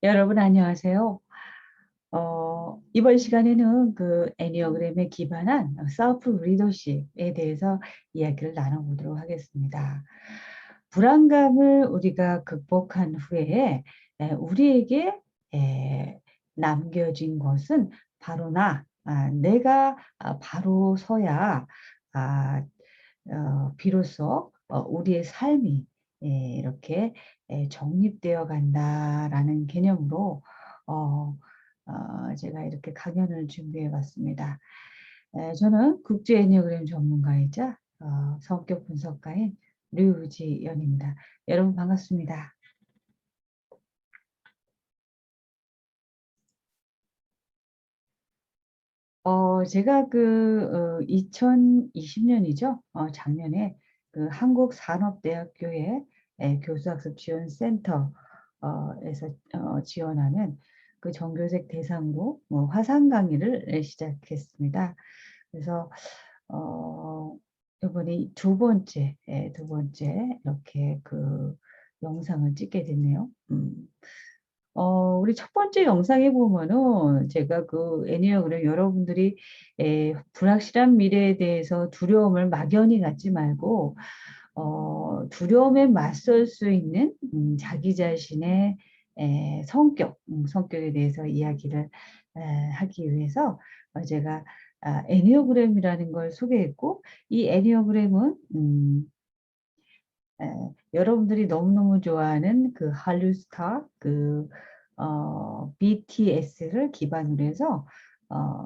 여러분 안녕하세요. 이번 시간에는 그 애니어그램에 기반한 셀프 리더십에 대해서 이야기를 나눠보도록 하겠습니다. 불안감을 우리가 극복한 후에 우리에게 남겨진 것은 바로 내가 바로 서야 아, 비로소 우리의 삶이 이렇게 정립되어 간다라는 개념으로 어, 제가 이렇게 강연을 준비해 봤습니다. 저는 국제 애니어그램 전문가이자 성격 분석가인 류지연입니다. 여러분 반갑습니다. 제가 2020년이죠. 작년에 그 한국산업대학교의 교수학습 지원센터에서 지원하는 그 정교직 대상으로 화상 강의를 시작했습니다. 그래서 어, 이번에 두 번째 이렇게 그 영상을 찍게 됐네요. 우리 첫 번째 영상에 보면은 제가 그 애니어그램 여러분들이 불확실한 미래에 대해서 두려움을 막연히 갖지 말고 두려움에 맞설 수 있는 자기 자신의 성격에 대해서 이야기를 하기 위해서 제가 애니어그램이라는 걸 소개했고 이 애니어그램은 에, 여러분들이 너무너무 좋아하는 그 한류스타 BTS를 기반으로 해서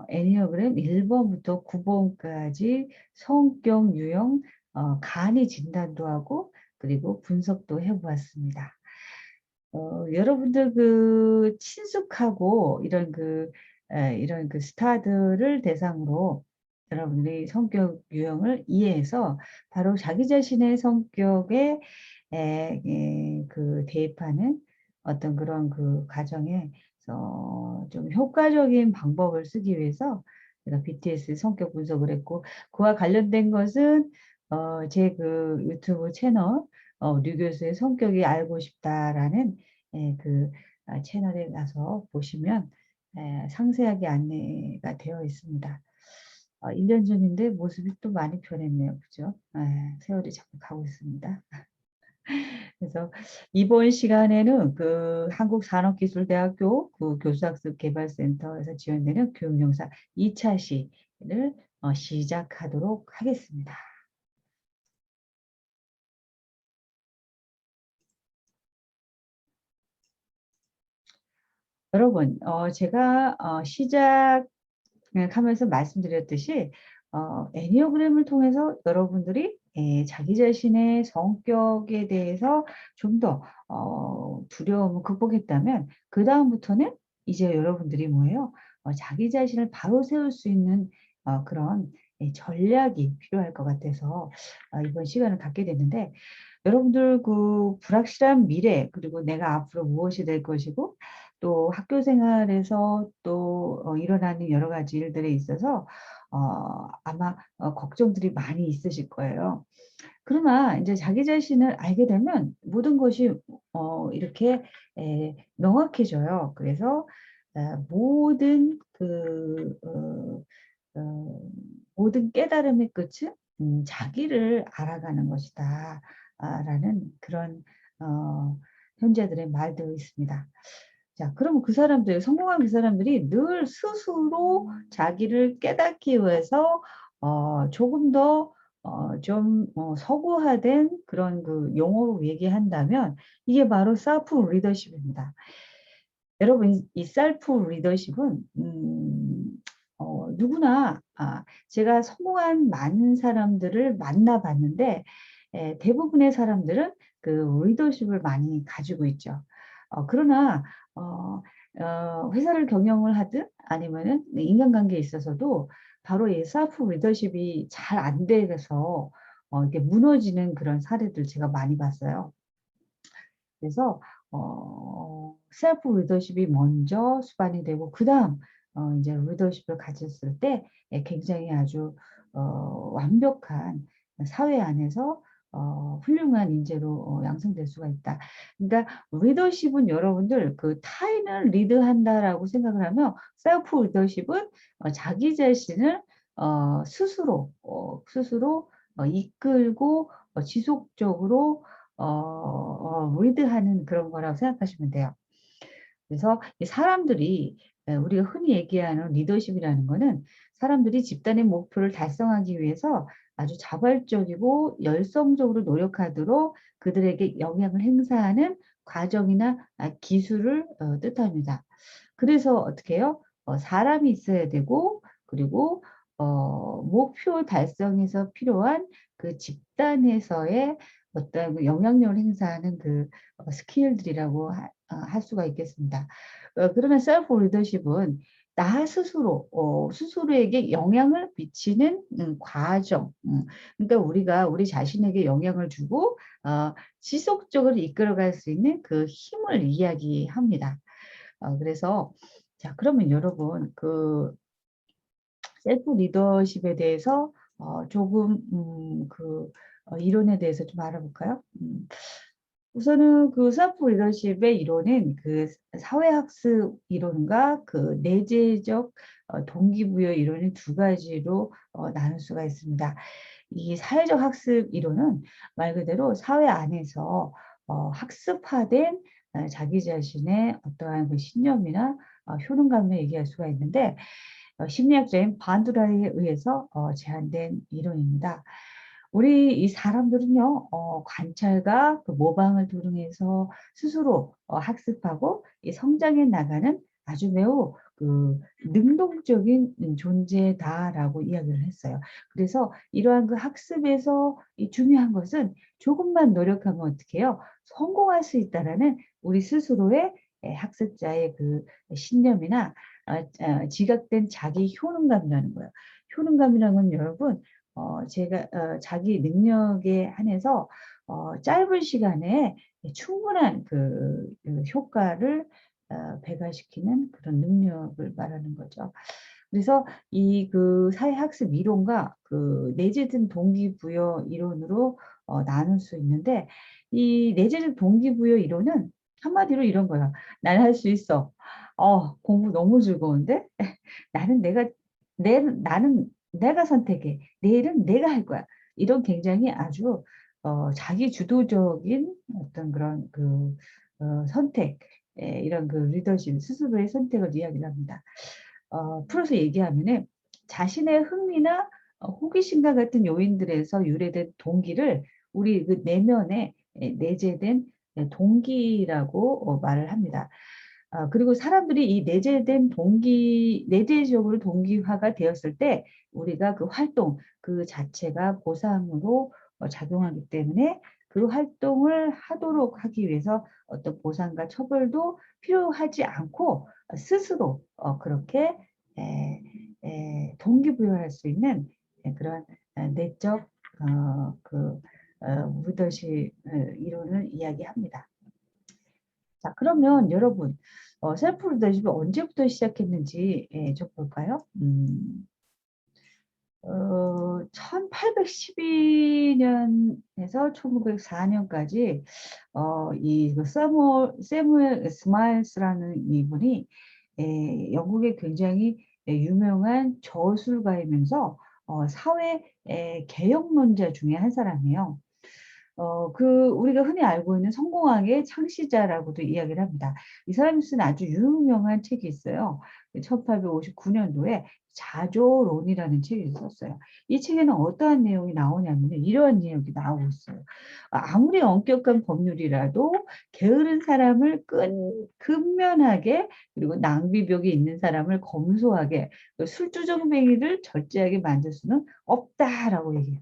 애니어그램 1번부터 9번까지 성격 유형 간이 진단도 하고 그리고 분석도 해보았습니다. 여러분들 그 친숙하고 이런 그 스타들을 대상으로 여러분들이 성격 유형을 이해해서 바로 자기 자신의 성격에 그 대입하는 어떤 그런 그 과정에 좀 효과적인 방법을 쓰기 위해서 제가 BTS 성격 분석을 했고 그와 관련된 것은 제 그 유튜브 채널 류 교수의 성격이 알고 싶다라는 채널에 가서 보시면 상세하게 안내가 되어 있습니다. 1년 전인데 모습이 또 많이 변했네요. 그죠? 세월이 자꾸 가고 있습니다. 그래서 이번 시간에는 그 한국산업기술대학교 그 교수학습 개발센터에서 지원되는 교육영상 2차 시를 시작하도록 하겠습니다. 여러분, 제가 시작하면서 말씀드렸듯이 애니어그램을 통해서 여러분들이 자기 자신의 성격에 대해서 좀 더 두려움을 극복했다면 그 다음부터는 이제 여러분들이 뭐예요? 자기 자신을 바로 세울 수 있는 그런 전략이 필요할 것 같아서 이번 시간을 갖게 됐는데 여러분들 그 불확실한 미래 그리고 내가 앞으로 무엇이 될 것이고 또 학교 생활에서 또 일어나는 여러 가지 일들에 있어서 아마 걱정들이 많이 있으실 거예요. 그러나 이제 자기 자신을 알게 되면 모든 것이 이렇게 명확해져요. 그래서 모든 모든 깨달음의 끝은 자기를 알아가는 것이다. 라는 그런 어, 현재들의 말도 있습니다. 자, 그러면 그 사람들, 성공한 그 사람들이 늘 스스로 자기를 깨닫기 위해서 조금 더 좀 서구화된 그런 그 용어로 얘기한다면 이게 바로 셀프 리더십입니다. 여러분, 이 셀프 리더십은 누구나 제가 성공한 많은 사람들을 만나봤는데 대부분의 사람들은 그 리더십을 많이 가지고 있죠. 그러나 회사를 경영을 하든 아니면은 인간관계에 있어서도 바로 이 셀프 리더십이 잘 안 돼서 이게 무너지는 그런 사례들 제가 많이 봤어요. 그래서 셀프 리더십이 먼저 수반이 되고 그다음 이제 리더십을 가졌을 때 굉장히 아주 완벽한 사회 안에서 훌륭한 인재로 양성될 수가 있다. 그러니까 리더십은 여러분들 그 타인을 리드한다라고 생각을 하면 셀프 리더십은 자기 자신을 스스로 이끌고 지속적으로 리드하는 그런 거라고 생각하시면 돼요. 그래서 이 사람들이 우리가 흔히 얘기하는 리더십이라는 거는 사람들이 집단의 목표를 달성하기 위해서 아주 자발적이고 열성적으로 노력하도록 그들에게 영향을 행사하는 과정이나 기술을 뜻합니다. 그래서 어떻게 해요? 사람이 있어야 되고 그리고 목표 달성에서 필요한 그 집단에서의 어떤 그 영향력을 행사하는 그 스킬들이라고 할 수가 있겠습니다. 그러면 셀프 리더십은 나 스스로 스스로에게 영향을 미치는 과정. 그러니까 우리가 우리 자신에게 영향을 주고 지속적으로 이끌어갈 수 있는 그 힘을 이야기합니다. 그래서 자 그러면 여러분 그 셀프 리더십에 대해서 조금 이론에 대해서 좀 알아볼까요? 우선은 그 셀프 리더십의 이론은 그 사회학습 이론과 그 내재적 동기부여 이론인 두 가지로 나눌 수가 있습니다. 이 사회적 학습 이론은 말 그대로 사회 안에서 학습화된 자기 자신의 어떠한 그 신념이나 효능감을 얘기할 수가 있는데 심리학자인 반두라이에 의해서 제안된 이론입니다. 우리 이 사람들은요, 관찰과 그 모방을 통해서 스스로 학습하고 이 성장해 나가는 아주 매우 그 능동적인 존재다라고 이야기를 했어요. 그래서 이러한 그 학습에서 이 중요한 것은 조금만 노력하면 어떻게 해요? 성공할 수 있다라는 우리 스스로의 학습자의 그 신념이나 지각된 자기 효능감이라는 거예요. 효능감이라는 건 여러분 제가 자기 능력에 한해서 짧은 시간에 충분한 그 효과를 배가시키는 그런 능력을 말하는 거죠. 그래서 이 그 사회학습 이론과 그 내재된 동기부여 이론으로 나눌 수 있는데 이 내재된 동기부여 이론은 한마디로 이런 거야. "난 할 수 있어. 공부 너무 즐거운데? 나는 내가 선택해. 내일은 내가 할 거야." 이런 굉장히 아주 자기 주도적인 어떤 그런 그 선택 이런 그 리더십 스스로의 선택을 이야기를 합니다. 풀어서 얘기하면은 자신의 흥미나 호기심과 같은 요인들에서 유래된 동기를 우리 그 내면에 내재된 동기라고 말을 합니다. 그리고 사람들이 이 내재적으로 동기화가 되었을 때 우리가 그 활동 그 자체가 보상으로 작용하기 때문에 그 활동을 하도록 하기 위해서 어떤 보상과 처벌도 필요하지 않고 스스로 그렇게 동기부여할 수 있는 그런 내적 리더십 이론을 이야기합니다. 자, 그러면 여러분 셀프 리더십이 언제부터 시작했는지 좀 볼까요? 1812년에서 1904년까지 이그 세무엘 스마일스라는 이분이 영국의 굉장히 유명한 저술가이면서 사회 개혁론자 중에 한 사람이에요. 우리가 흔히 알고 있는 성공학의 창시자라고도 이야기를 합니다. 이 사람이 쓴 아주 유명한 책이 있어요. 1859년도에 자조론이라는 책을 썼어요. 이 책에는 어떠한 내용이 나오냐면 이러한 내용이 나오고 있어요. 아무리 엄격한 법률이라도 게으른 사람을 근면하게 그리고 낭비벽이 있는 사람을 검소하게 술주정뱅이를 절제하게 만들 수는 없다라고 얘기해요.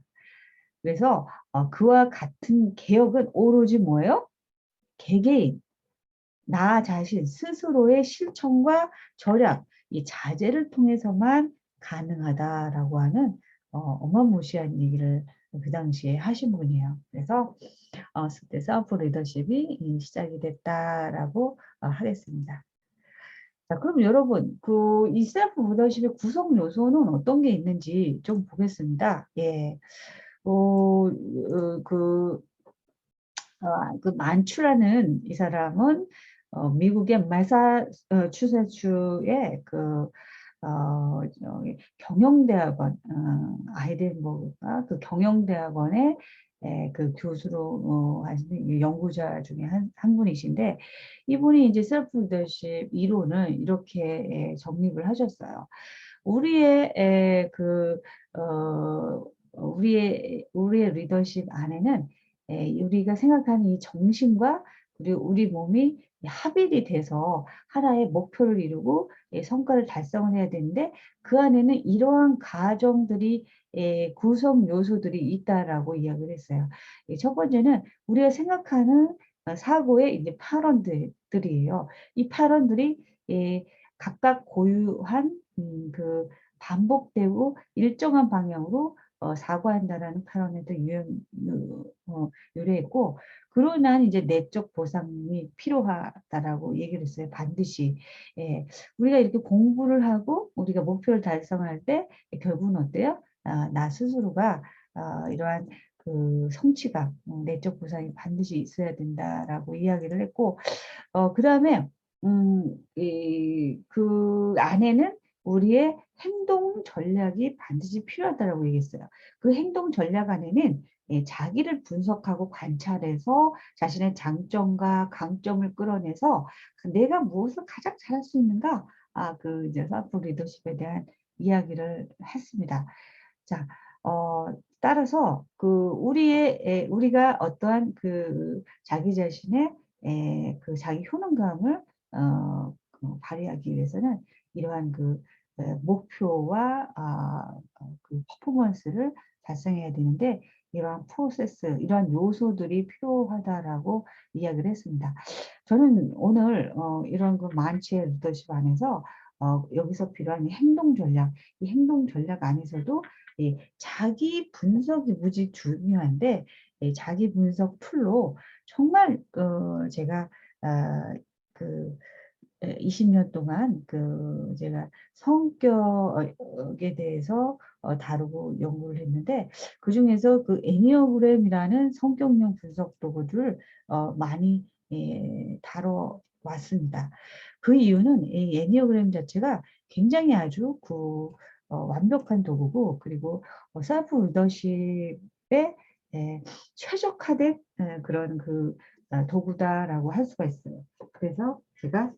그래서 그와 같은 개혁은 오로지 뭐예요? 개개인, 나 자신 스스로의 실천과 절약, 이 자제를 통해서만 가능하다라고 하는 어마무시한 얘기를 그 당시에 하신 분이에요. 그래서 그때 셀프 리더십이 시작이 됐다라고 하겠습니다. 자, 그럼 여러분, 이 셀프 리더십의 구성 요소는 어떤 게 있는지 좀 보겠습니다. 예. 그 그 만추라는 이 사람은 미국의 매사추세츠의 저기 경영대학원, 아이덴버그인가 그 경영대학원의 그 교수로 하시는 이 연구자 중에 한 분이신데, 이분이 이제 셀프 리더십 이론을 이렇게 정립을 하셨어요. 우리의 우리의 리더십 안에는 우리가 생각하는 이 정신과 그리고 우리 몸이 합일이 돼서 하나의 목표를 이루고 성과를 달성을 해야 되는데, 그 안에는 이러한 과정들이 구성 요소들이 있다라고 이야기를 했어요. 첫 번째는 우리가 생각하는 사고의 이제 파런들이에요. 이 파런들이 각각 고유한 반복되고 일정한 방향으로 사고한다라는 발언에도 유래했고, 그로 인한 이제 내적 보상이 필요하다라고 얘기를 했어요. 반드시. 예. 우리가 이렇게 공부를 하고 우리가 목표를 달성할 때 결국은 어때요? 나 스스로가 이러한 그 성취감, 내적 보상이 반드시 있어야 된다라고 이야기를 했고, 그다음에 그 안에는 우리의 행동 전략이 반드시 필요하다라고 얘기했어요. 그 행동 전략 안에는 자기를 분석하고 관찰해서 자신의 장점과 강점을 끌어내서 내가 무엇을 가장 잘할 수 있는가? 이제 셀프 리더십에 대한 이야기를 했습니다. 자, 따라서 우리가 어떠한 자기 자신의 자기 효능감을 발휘하기 위해서는 이러한 목표와 퍼포먼스를 달성해야 되는데, 이러한 프로세스, 이러한 요소들이 필요하다라고 이야기를 했습니다. 저는 오늘 이런 만취의 리더십 안에서 여기서 필요한 행동 전략, 이 행동 전략 안에서도 자기 분석이 무지 중요한데, 자기 분석 툴로 정말 제가 그 20년 동안 제가 성격에 대해서 다루고 연구를 했는데, 그중에서 애니어그램이라는 성격형 분석 도구를 많이 다뤄 왔습니다. 그 이유는 이 애니어그램 자체가 굉장히 아주 완벽한 도구고, 그리고 셀프 리더십에 최적화된 그런 도구다라고 할 수가 있어요. 그래서 제가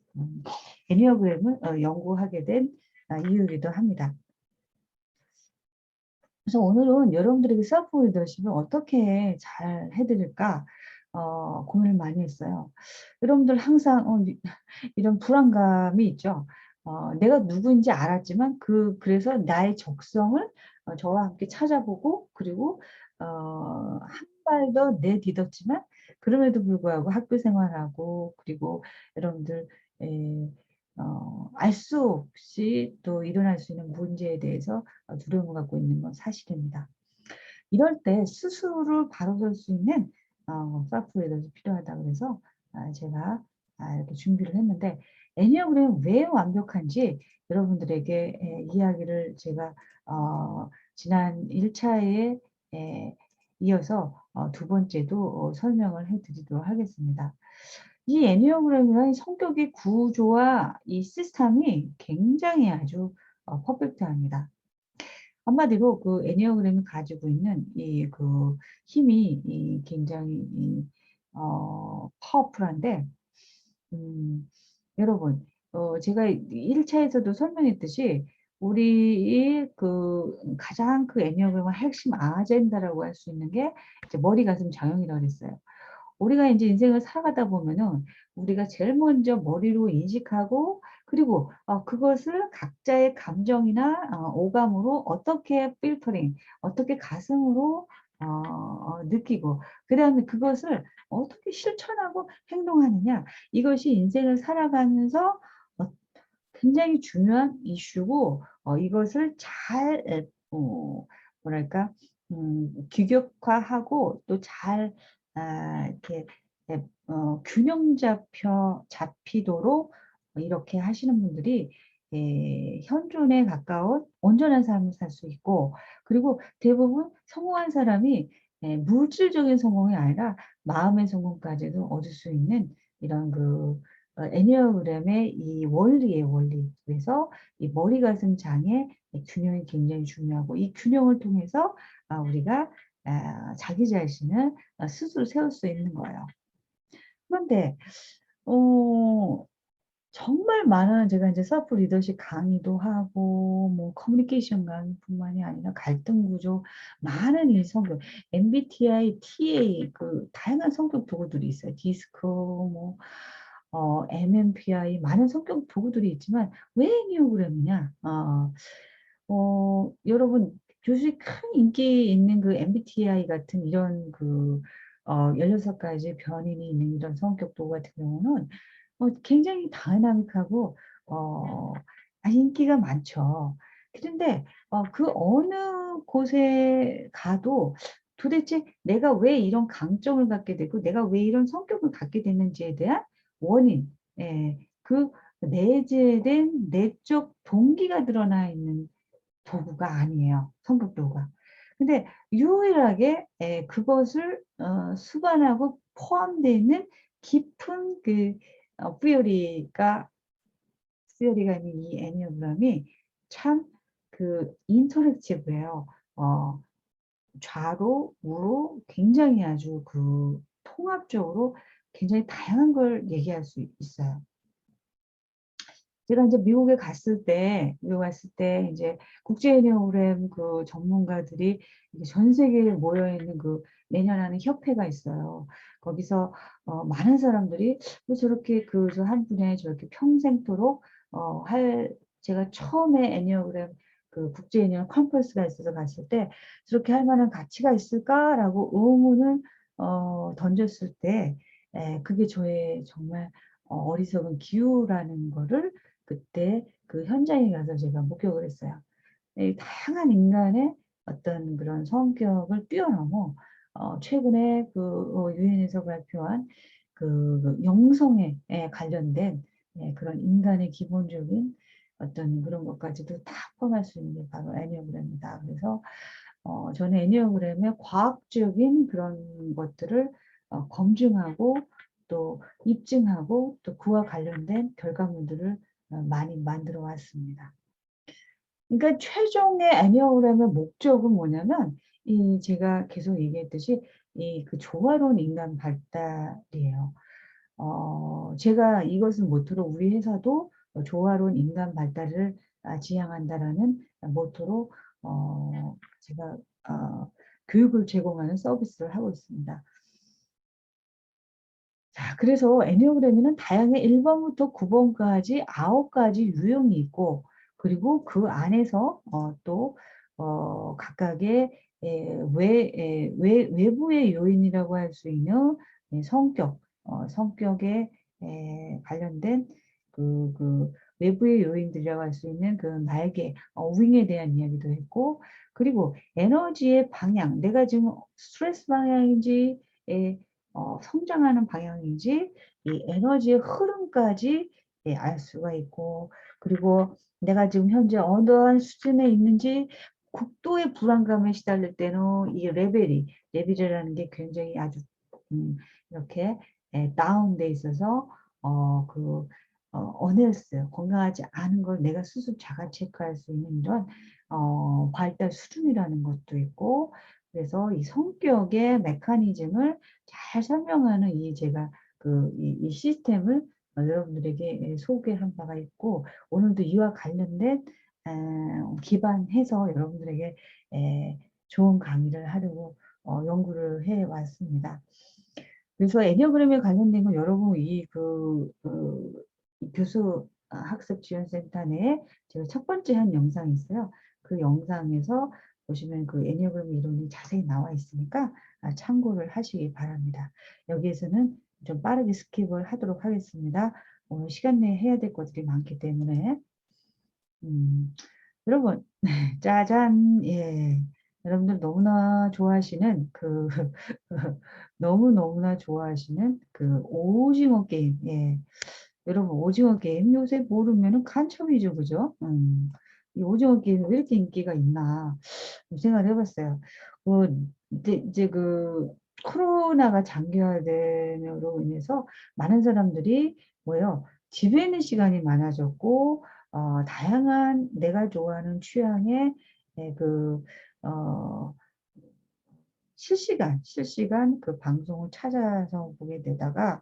애니어그램을 연구하게 된 이유이기도 합니다. 그래서 오늘은 여러분들에게 셀프 리더십을 어떻게 잘 해드릴까 고민을 많이 했어요. 여러분들 항상 이런 불안감이 있죠. 내가 누구인지 알았지만 그래서 나의 적성을 저와 함께 찾아보고, 그리고 한 발 더 내딛었지만 그럼에도 불구하고 학교 생활하고, 그리고 여러분들 알 수 없이 또 일어날 수 있는 문제에 대해서 두려움을 갖고 있는 건 사실입니다. 이럴 때 스스로를 바로설 수 있는 셀프 리더십이 필요하다 그래서 제가 이렇게 준비를 했는데, 애니어그램이 왜 완벽한지 여러분들에게 이야기를 제가 지난 1차에 이어서 두 번째도 설명을 해 드리도록 하겠습니다. 이 애니어그램의 성격의 구조와 이 시스템이 굉장히 아주 퍼펙트합니다. 한마디로 애니어그램이 가지고 있는 힘이 굉장히 파워풀한데, 여러분, 제가 1차에서도 설명했듯이 우리의 가장 애니어그램의 핵심 아젠다라고 할 수 있는 게 이제 머리, 가슴, 장형이라고 그랬어요. 우리가 이제 인생을 살아가다 보면은 우리가 제일 먼저 머리로 인식하고, 그리고 그것을 각자의 감정이나 오감으로 어떻게 필터링, 어떻게 가슴으로 느끼고, 그다음에 그것을 어떻게 실천하고 행동하느냐, 이것이 인생을 살아가면서 굉장히 중요한 이슈고, 이것을 잘 뭐랄까 규격화하고 또 잘 이렇게 균형 잡히도록 이렇게 하시는 분들이 현존에 가까운 온전한 삶을 살 수 있고, 그리고 대부분 성공한 사람이 물질적인 성공이 아니라 마음의 성공까지도 얻을 수 있는 이런 애니어그램의 이 원리예요, 원리. 그래서 이 머리 가슴 장의 이 균형이 굉장히 중요하고, 이 균형을 통해서 우리가 자기 자신을 스스로 세울 수 있는 거예요. 그런데 어 정말 많은, 제가 이제 셀프 리더십 강의도 하고 뭐 커뮤니케이션 강의뿐만이 아니라 갈등 구조, 많은 이 성격, MBTI, TA, 다양한 성격 도구들이 있어요. 디스크, 뭐 MMPI, 많은 성격 도구들이 있지만 왜 에니어그램이냐? 여러분, 요새 큰 인기 있는 MBTI 같은 이런 16가지 변인이 있는 이런 성격 도구 같은 경우는 굉장히 다이나믹하고 어 인기가 많죠. 그런데 그 어느 곳에 가도 도대체 내가 왜 이런 강점을 갖게 되고 내가 왜 이런 성격을 갖게 됐는지에 대한 원인, 그 내재된 내적 동기가 드러나 있는 도구가 아니에요, 성격 도구가. 근데 유일하게 그것을 수반하고 포함되어 있는 깊은 퓨어리가 있는 이 애니어그램이 참 인터랙티브해요. 좌로 우로 굉장히 아주 통합적으로 굉장히 다양한 걸 얘기할 수 있어요. 제가 이제 미국에 갔을 때 이제 국제 애니어그램 전문가들이 이제 전 세계에 모여 있는 매년 하는 협회가 있어요. 거기서 많은 사람들이 왜 저렇게 저 한 분의 저렇게 평생토록 할 제가 처음에 애니어그램 국제 애니어그램 컨퍼런스가 있어서 갔을 때 '저렇게 할 만한 가치가 있을까?'라고 의문을 던졌을 때, 그게 저의 정말 어리석은 기우라는 거를 그때 그 현장에 가서 제가 목격을 했어요. 이 다양한 인간의 어떤 그런 성격을 뛰어넘어 최근에 유엔에서 발표한 영성에 관련된 그런 인간의 기본적인 어떤 그런 것까지도 다 포함할 수 있는 게 바로 애니어그램이다. 그래서 저는 애니어그램의 과학적인 그런 것들을 검증하고 또 입증하고 또 그와 관련된 결과물들을 많이 만들어 왔습니다. 그러니까 최종의 애니어그램의 목적은 뭐냐면, 제가 계속 얘기했듯이 조화로운 인간 발달이에요. 제가 이것을 모토로 우리 회사도 조화로운 인간 발달을 지향한다라는 모토로 제가 교육을 제공하는 서비스를 하고 있습니다. 자, 그래서 애니어그램에는 다양한 1 번부터 9 번까지 9 가지 유형이 있고, 그리고 그 안에서 또 각각의 외부의 요인이라고 할 수 있는 성격에 관련된 외부의 요인들이라고 할 수 있는 날개, 윙에 대한 이야기도 했고, 그리고 에너지의 방향, 내가 지금 스트레스 방향인지 성장하는 방향인지 이 에너지의 흐름까지 알 수가 있고, 그리고 내가 지금 현재 어떠한 수준에 있는지, 극도의 불안감에 시달릴 때는 이 레벨이라는 게 굉장히 아주 이렇게 다운돼 있어서 어네스트, 건강하지 않은 걸 내가 스스로 자가 체크할 수 있는 이런 발달 수준이라는 것도 있고, 그래서 이 성격의 메커니즘을 잘 설명하는 제가 이 시스템을 여러분들에게 소개한 바가 있고, 오늘도 이와 관련된 기반해서 여러분들에게 좋은 강의를 하려고 연구를 해 왔습니다. 그래서 애니어그램에 관련된 건 여러분 이 교수 학습 지원센터 내에 제가 첫 번째 한 영상이 있어요. 그 영상에서 보시면 애니어그램 이론이 자세히 나와 있으니까 참고를 하시기 바랍니다. 여기에서는 좀 빠르게 스킵을 하도록 하겠습니다. 오늘 시간 내에 해야 될 것들이 많기 때문에. 여러분, 짜잔. 예. 여러분들 너무나 좋아하시는 너무너무나 좋아하시는 오징어 게임. 예. 여러분 오징어 게임 요새 모르면은 간첩이죠, 그죠? 이 오징어 게임이 왜 이렇게 인기가 있나 생각을 해봤어요. 이제 그 코로나가 장기화됨으로 인해서 많은 사람들이 뭐예요? 집에 있는 시간이 많아졌고, 다양한 내가 좋아하는 취향의 그, 어, 실시간 그 방송을 찾아서 보게 되다가,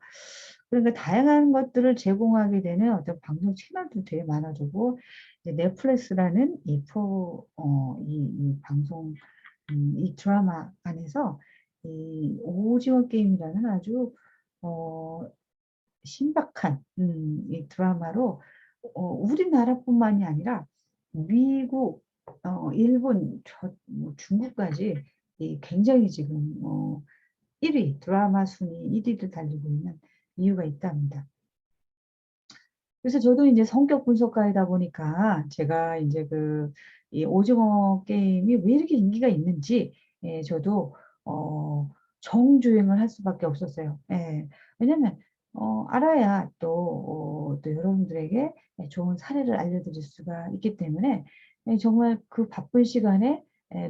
그러니까 다양한 것들을 제공하게 되는 어떤 방송 채널도 되게 많아지고, 이제 넷플릭스라는 이 방송, 이 드라마 안에서 이 오징어 게임이라는 아주, 어, 신박한, 이 드라마로, 우리나라뿐만이 아니라 미국, 일본, 뭐 중국까지 이 굉장히 지금, 1위, 드라마 순위 1위를 달리고 있는 이유가 있답니다. 그래서 저도 이제 성격 분석가이다 보니까 제가 이제 이 오징어 게임이 왜 이렇게 인기가 있는지, 저도, 정주행을 할 수밖에 없었어요. 예. 왜냐면, 알아야 또 여러분들에게 좋은 사례를 알려드릴 수가 있기 때문에, 정말 그 바쁜 시간에,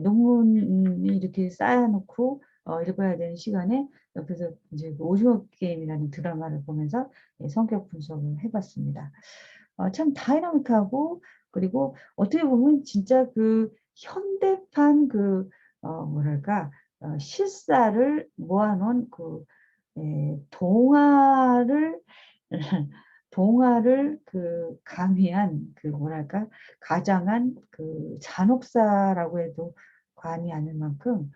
논문이 이렇게 쌓아놓고, 읽어야 되는 시간에 옆에서 이제 그 오징어 게임이라는 드라마를 보면서 성격 분석을 해봤습니다. 참 다이나믹하고, 그리고 어떻게 보면 진짜 그 현대판 뭐랄까, 실사를 모아놓은 동화를 동화를 가미한 뭐랄까, 가장한 잔혹사라고 해도 과언이 아닐 만큼,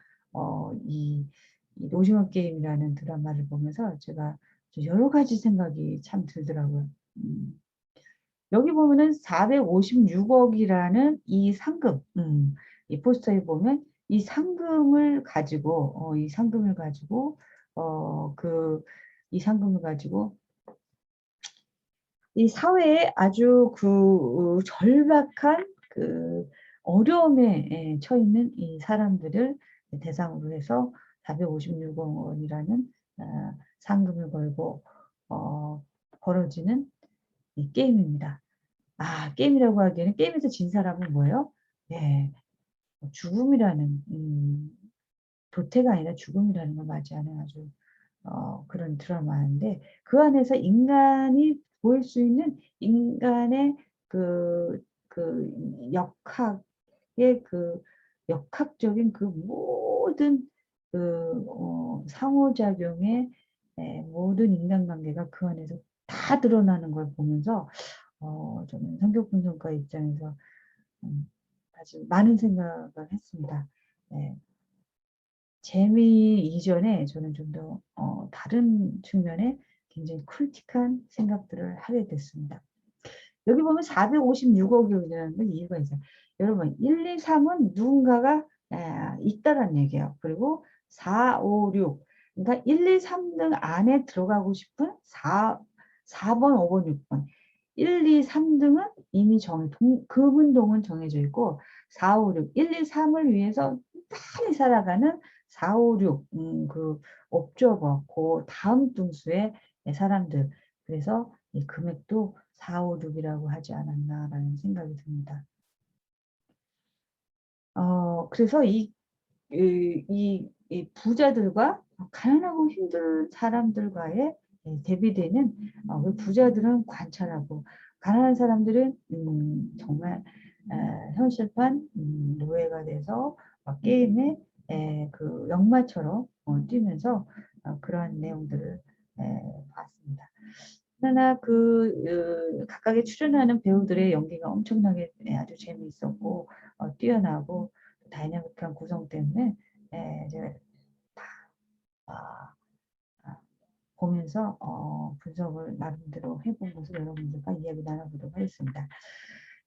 이 오징어 게임이라는 드라마를 보면서 제가 여러 가지 생각이 참 들더라고요. 음. 여기 보면은 456억이라는 이 상금, 이 포스터에 보면 이 상금을 가지고, 이 상금을 가지고 이 사회에 아주 절박한 어려움에 처있는 이 사람들을 대상으로 해서 456억 원이라는 상금을 걸고 벌어지는 이 게임입니다. 게임이라고 하기에는, 게임에서 진 사람은 뭐예요? 예, 죽음이라는, 도태가 아니라 죽음이라는 걸 맞이하는 아주 그런 드라마인데, 그 안에서 인간이 보일 수 있는 인간의 역학의 역학적인 모든 상호작용의 모든 인간관계가 그 안에서 다 드러나는 걸 보면서, 저는 성격분석가 입장에서 아주 많은 생각을 했습니다. 네. 재미 이전에 저는 좀 더 다른 측면에 굉장히 크리티컬한 생각들을 하게 됐습니다. 여기 보면 456억이라는 건 이유가 있어요. 여러분 1, 2, 3은 누군가가 있다란 얘기예요. 그리고 4, 5, 6, 그러니까 1, 2, 3등 안에 들어가고 싶은 4번, 5번, 6번. 1, 2, 3등은 이미 금운동은 정해져 있고, 4, 5, 6, 1, 2, 3을 위해서 많이 살아가는 4, 5, 6, 옵저버, 그 다음 등수의 사람들. 그래서 이 금액도 4, 5, 6이라고 하지 않았나라는 생각이 듭니다. 그래서 이 부자들과 가난하고 힘든 사람들과의 대비되는, 그 부자들은 관찰하고 가난한 사람들은 정말 현실판 노예가 돼서 게임의 역마처럼 뛰면서 그러한 내용들을 봤습니다. 그러나 각각의 출연하는 배우들의 연기가 엄청나게 아주 재미있었고, 뛰어나고 다이나믹한 구성 때문에 제가 다 아, 아, 보면서 분석을 나름대로 해본 것을 여러분들과 이야기 나눠보도록 하겠습니다.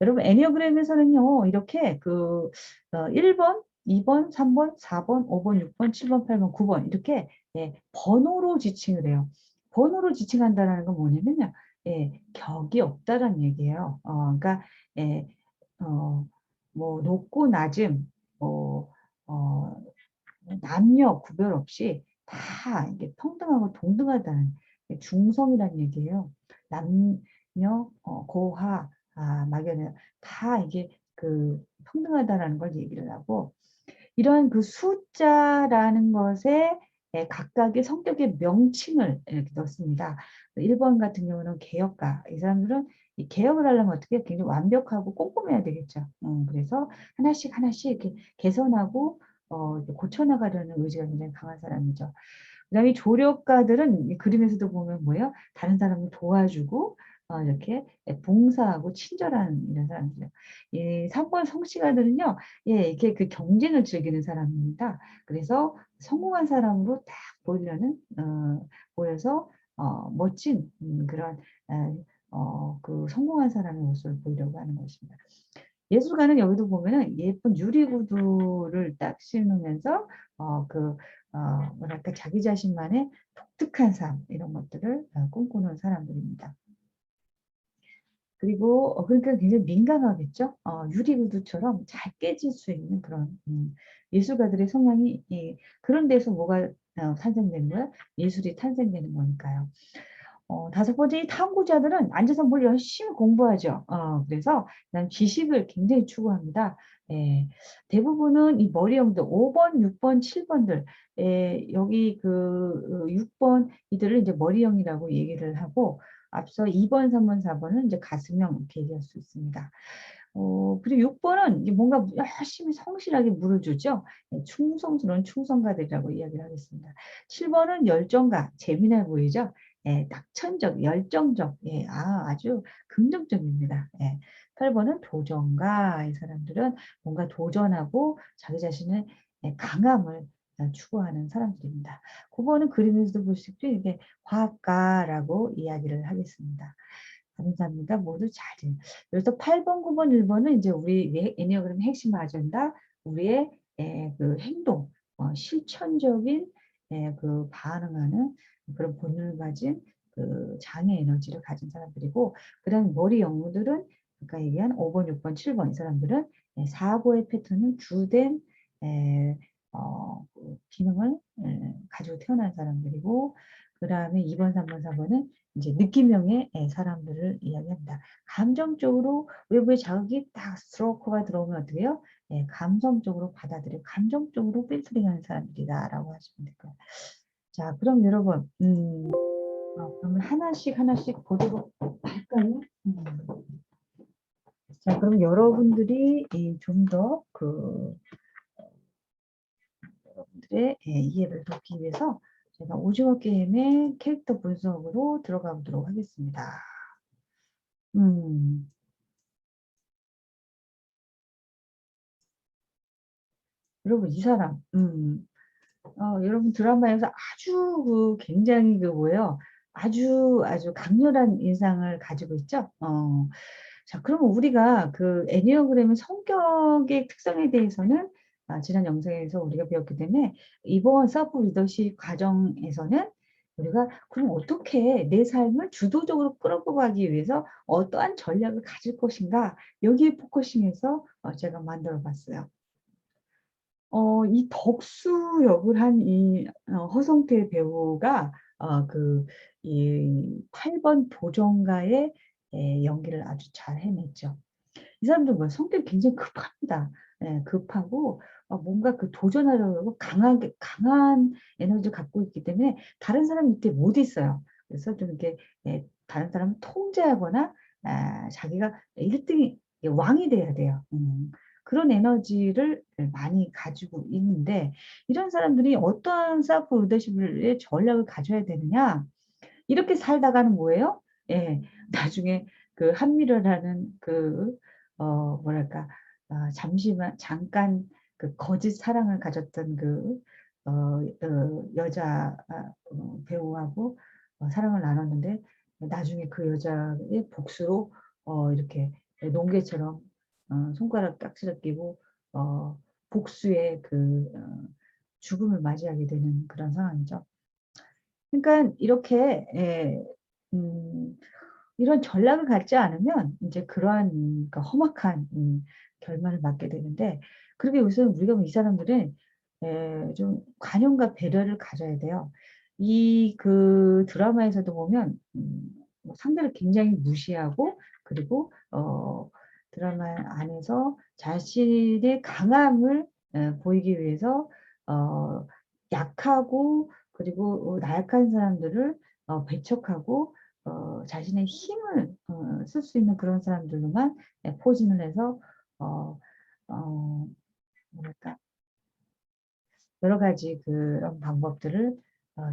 여러분 애니어그램에서는요, 이렇게 1번, 2번, 3번, 4번, 5번, 6번, 7번, 8번, 9번 이렇게 번호로 지칭을 해요. 번호로 지칭한다는 건 뭐냐면요, 격이 없다라는 얘기예요. 그러니까 예, 어, 뭐 높고 낮음, 뭐 남녀 구별 없이 다 이게 평등하고 동등하다는 중성이라는 얘기예요. 남녀, 고하, 막연해 다 이게 평등하다라는 걸 얘기를 하고 이런 숫자라는 것에 각각의 성격의 명칭을 이렇게 넣습니다. 1번 같은 경우는 개혁가. 이 사람들은 이 개혁을 하려면 어떻게 굉장히 완벽하고 꼼꼼해야 되겠죠. 그래서 하나씩 하나씩 이렇게 개선하고 이렇게 고쳐나가려는 의지가 굉장히 강한 사람이죠. 그다음에 조력가들은 이 그림에서도 보면 뭐예요? 다른 사람을 도와주고 이렇게 봉사하고 친절한 이런 사람들이요. 이 3번 성씨가들은요. 예, 이게 경쟁을 즐기는 사람입니다. 그래서 성공한 사람으로 딱 보이려는 보여서 멋진 그런 성공한 사람의 모습을 보이려고 하는 것입니다. 예술가는 여기도 보면은 예쁜 유리 구두를 딱 신으면서 뭐랄까 자기 자신만의 독특한 삶 이런 것들을 꿈꾸는 사람들입니다. 그리고 그러니까 굉장히 민감하겠죠. 유리 구두처럼 잘 깨질 수 있는 그런 예술가들의 성향이 그런 데서 뭐가 탄생되는 거야? 예술이 탄생되는 거니까요. 5번째 이 탐구자들은 앉아서 뭘 열심히 공부하죠. 그래서 난 지식을 굉장히 추구합니다. 예. 대부분은 이 머리형들 5번, 6번, 7번들 여기 6번 이들을 이제 머리형이라고 얘기를 하고 앞서 2번, 3번, 4번은 이제 가슴형 이렇게 얘기할 수 있습니다. 그리고 6번은 뭔가 열심히 성실하게 물어주죠. 충성스러운 충성가들이라고 이야기를 하겠습니다. 7번은 열정가, 재미나 보이죠? 예, 낙천적, 열정적, 예, 아주 긍정적입니다. 예. 8번은 도전가, 이 사람들은 뭔가 도전하고 자기 자신의 강함을 추구하는 사람들입니다. 9번은 그림에서도 볼 수 있죠. 이게 과학가라고 이야기를 하겠습니다. 감사합니다. 모두 잘. 그래서 8번, 9번, 1번은 이제 우리 애니어그램 핵심 아젠다, 우리의 행동, 실천적인 반응하는 그런 본능을 가진 장애 에너지를 가진 사람들이고, 그다음 머리 영웅들은 아까 얘기한 5번, 6번, 7번 이 사람들은 사고의 패턴을 주된 기능을 가지고 태어난 사람들이고, 그 다음에 2번, 3번, 4번은 이제 느낌형의 사람들을 이야기합니다. 감정적으로 외부의 자극이 딱 스트로크가 들어오면 어떻게 해요? 감성적으로 받아들여 감정적으로 필터링하는 사람들이다라고 하시면 될 거예요. 자, 그럼 여러분, 그러면 하나씩 하나씩 보도록 할까요? 자, 그럼 여러분들이 좀 더 여러분들의 이해를 돕기 위해서 제가 오징어 게임의 캐릭터 분석으로 들어가 보도록 하겠습니다. 여러분, 이 사람, 여러분 드라마에서 아주 굉장히 뭐예요? 아주 강렬한 인상을 가지고 있죠? 자, 그러면 우리가 애니어그램의 성격의 특성에 대해서는 지난 영상에서 우리가 배웠기 때문에 이번 서브 리더십 과정에서는 우리가 그럼 어떻게 내 삶을 주도적으로 끌고 가기 위해서 어떠한 전략을 가질 것인가 여기에 포커싱해서 제가 만들어 봤어요. 이 덕수 역을 한 이 허성태 배우가 이 8번 도전가의 연기를 아주 잘 해냈죠. 이 사람도 뭐 성격이 굉장히 급합니다. 예, 급하고 뭔가 도전하려고 하고 강한 에너지를 갖고 있기 때문에 다른 사람 밑에 못 있어요. 그래서 좀 이렇게 다른 사람을 통제하거나 자기가 1등이 왕이 돼야 돼요. 그런 에너지를 많이 가지고 있는데 이런 사람들이 어떠한 셀프 리더십의 전략을 가져야 되느냐? 이렇게 살다가는 뭐예요? 예, 나중에 한미러라는 뭐랄까, 잠깐 거짓 사랑을 가졌던 여자 배우하고 사랑을 나눴는데 나중에 그 여자의 복수로 이렇게 농개처럼 손가락 깍지를 끼고 복수의 죽음을 맞이하게 되는 그런 상황이죠. 그러니까 이렇게 이런 전략을 갖지 않으면 이제 그러한 험악한 결말을 맞게 되는데 그러기 위해서 우리가 이 사람들은 좀 관용과 배려를 가져야 돼요. 이 드라마에서도 보면 상대를 굉장히 무시하고 그리고 드라마 안에서 자신의 강함을 보이기 위해서 약하고 그리고 나약한 사람들을 배척하고 자신의 힘을 쓸 수 있는 그런 사람들로만 포진을 해서 어 어 뭐랄까 여러 가지 그런 방법들을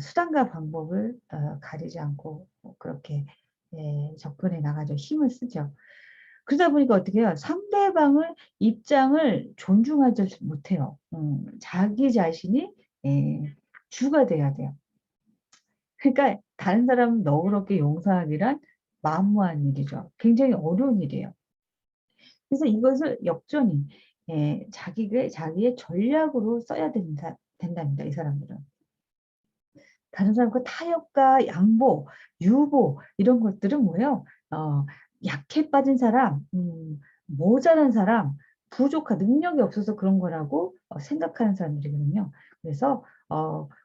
수단과 방법을 가리지 않고 그렇게 접근해 나가죠. 힘을 쓰죠. 그러다 보니까 어떻게 해요? 상대방을 입장을 존중하지 못해요. 자기 자신이 예 주가 돼야 돼요. 그러니까 다른 사람을 너그럽게 용서하기란 만무한 일이죠. 굉장히 어려운 일이에요. 그래서 이것을 역전히 자기의 전략으로 써야 된답니다, 이 사람들은. 다른 사람과 타협과 양보, 유보 이런 것들은 뭐예요? 약해 빠진 사람, 모자란 사람, 부족한 능력이 없어서 그런 거라고 생각하는 사람들이거든요. 그래서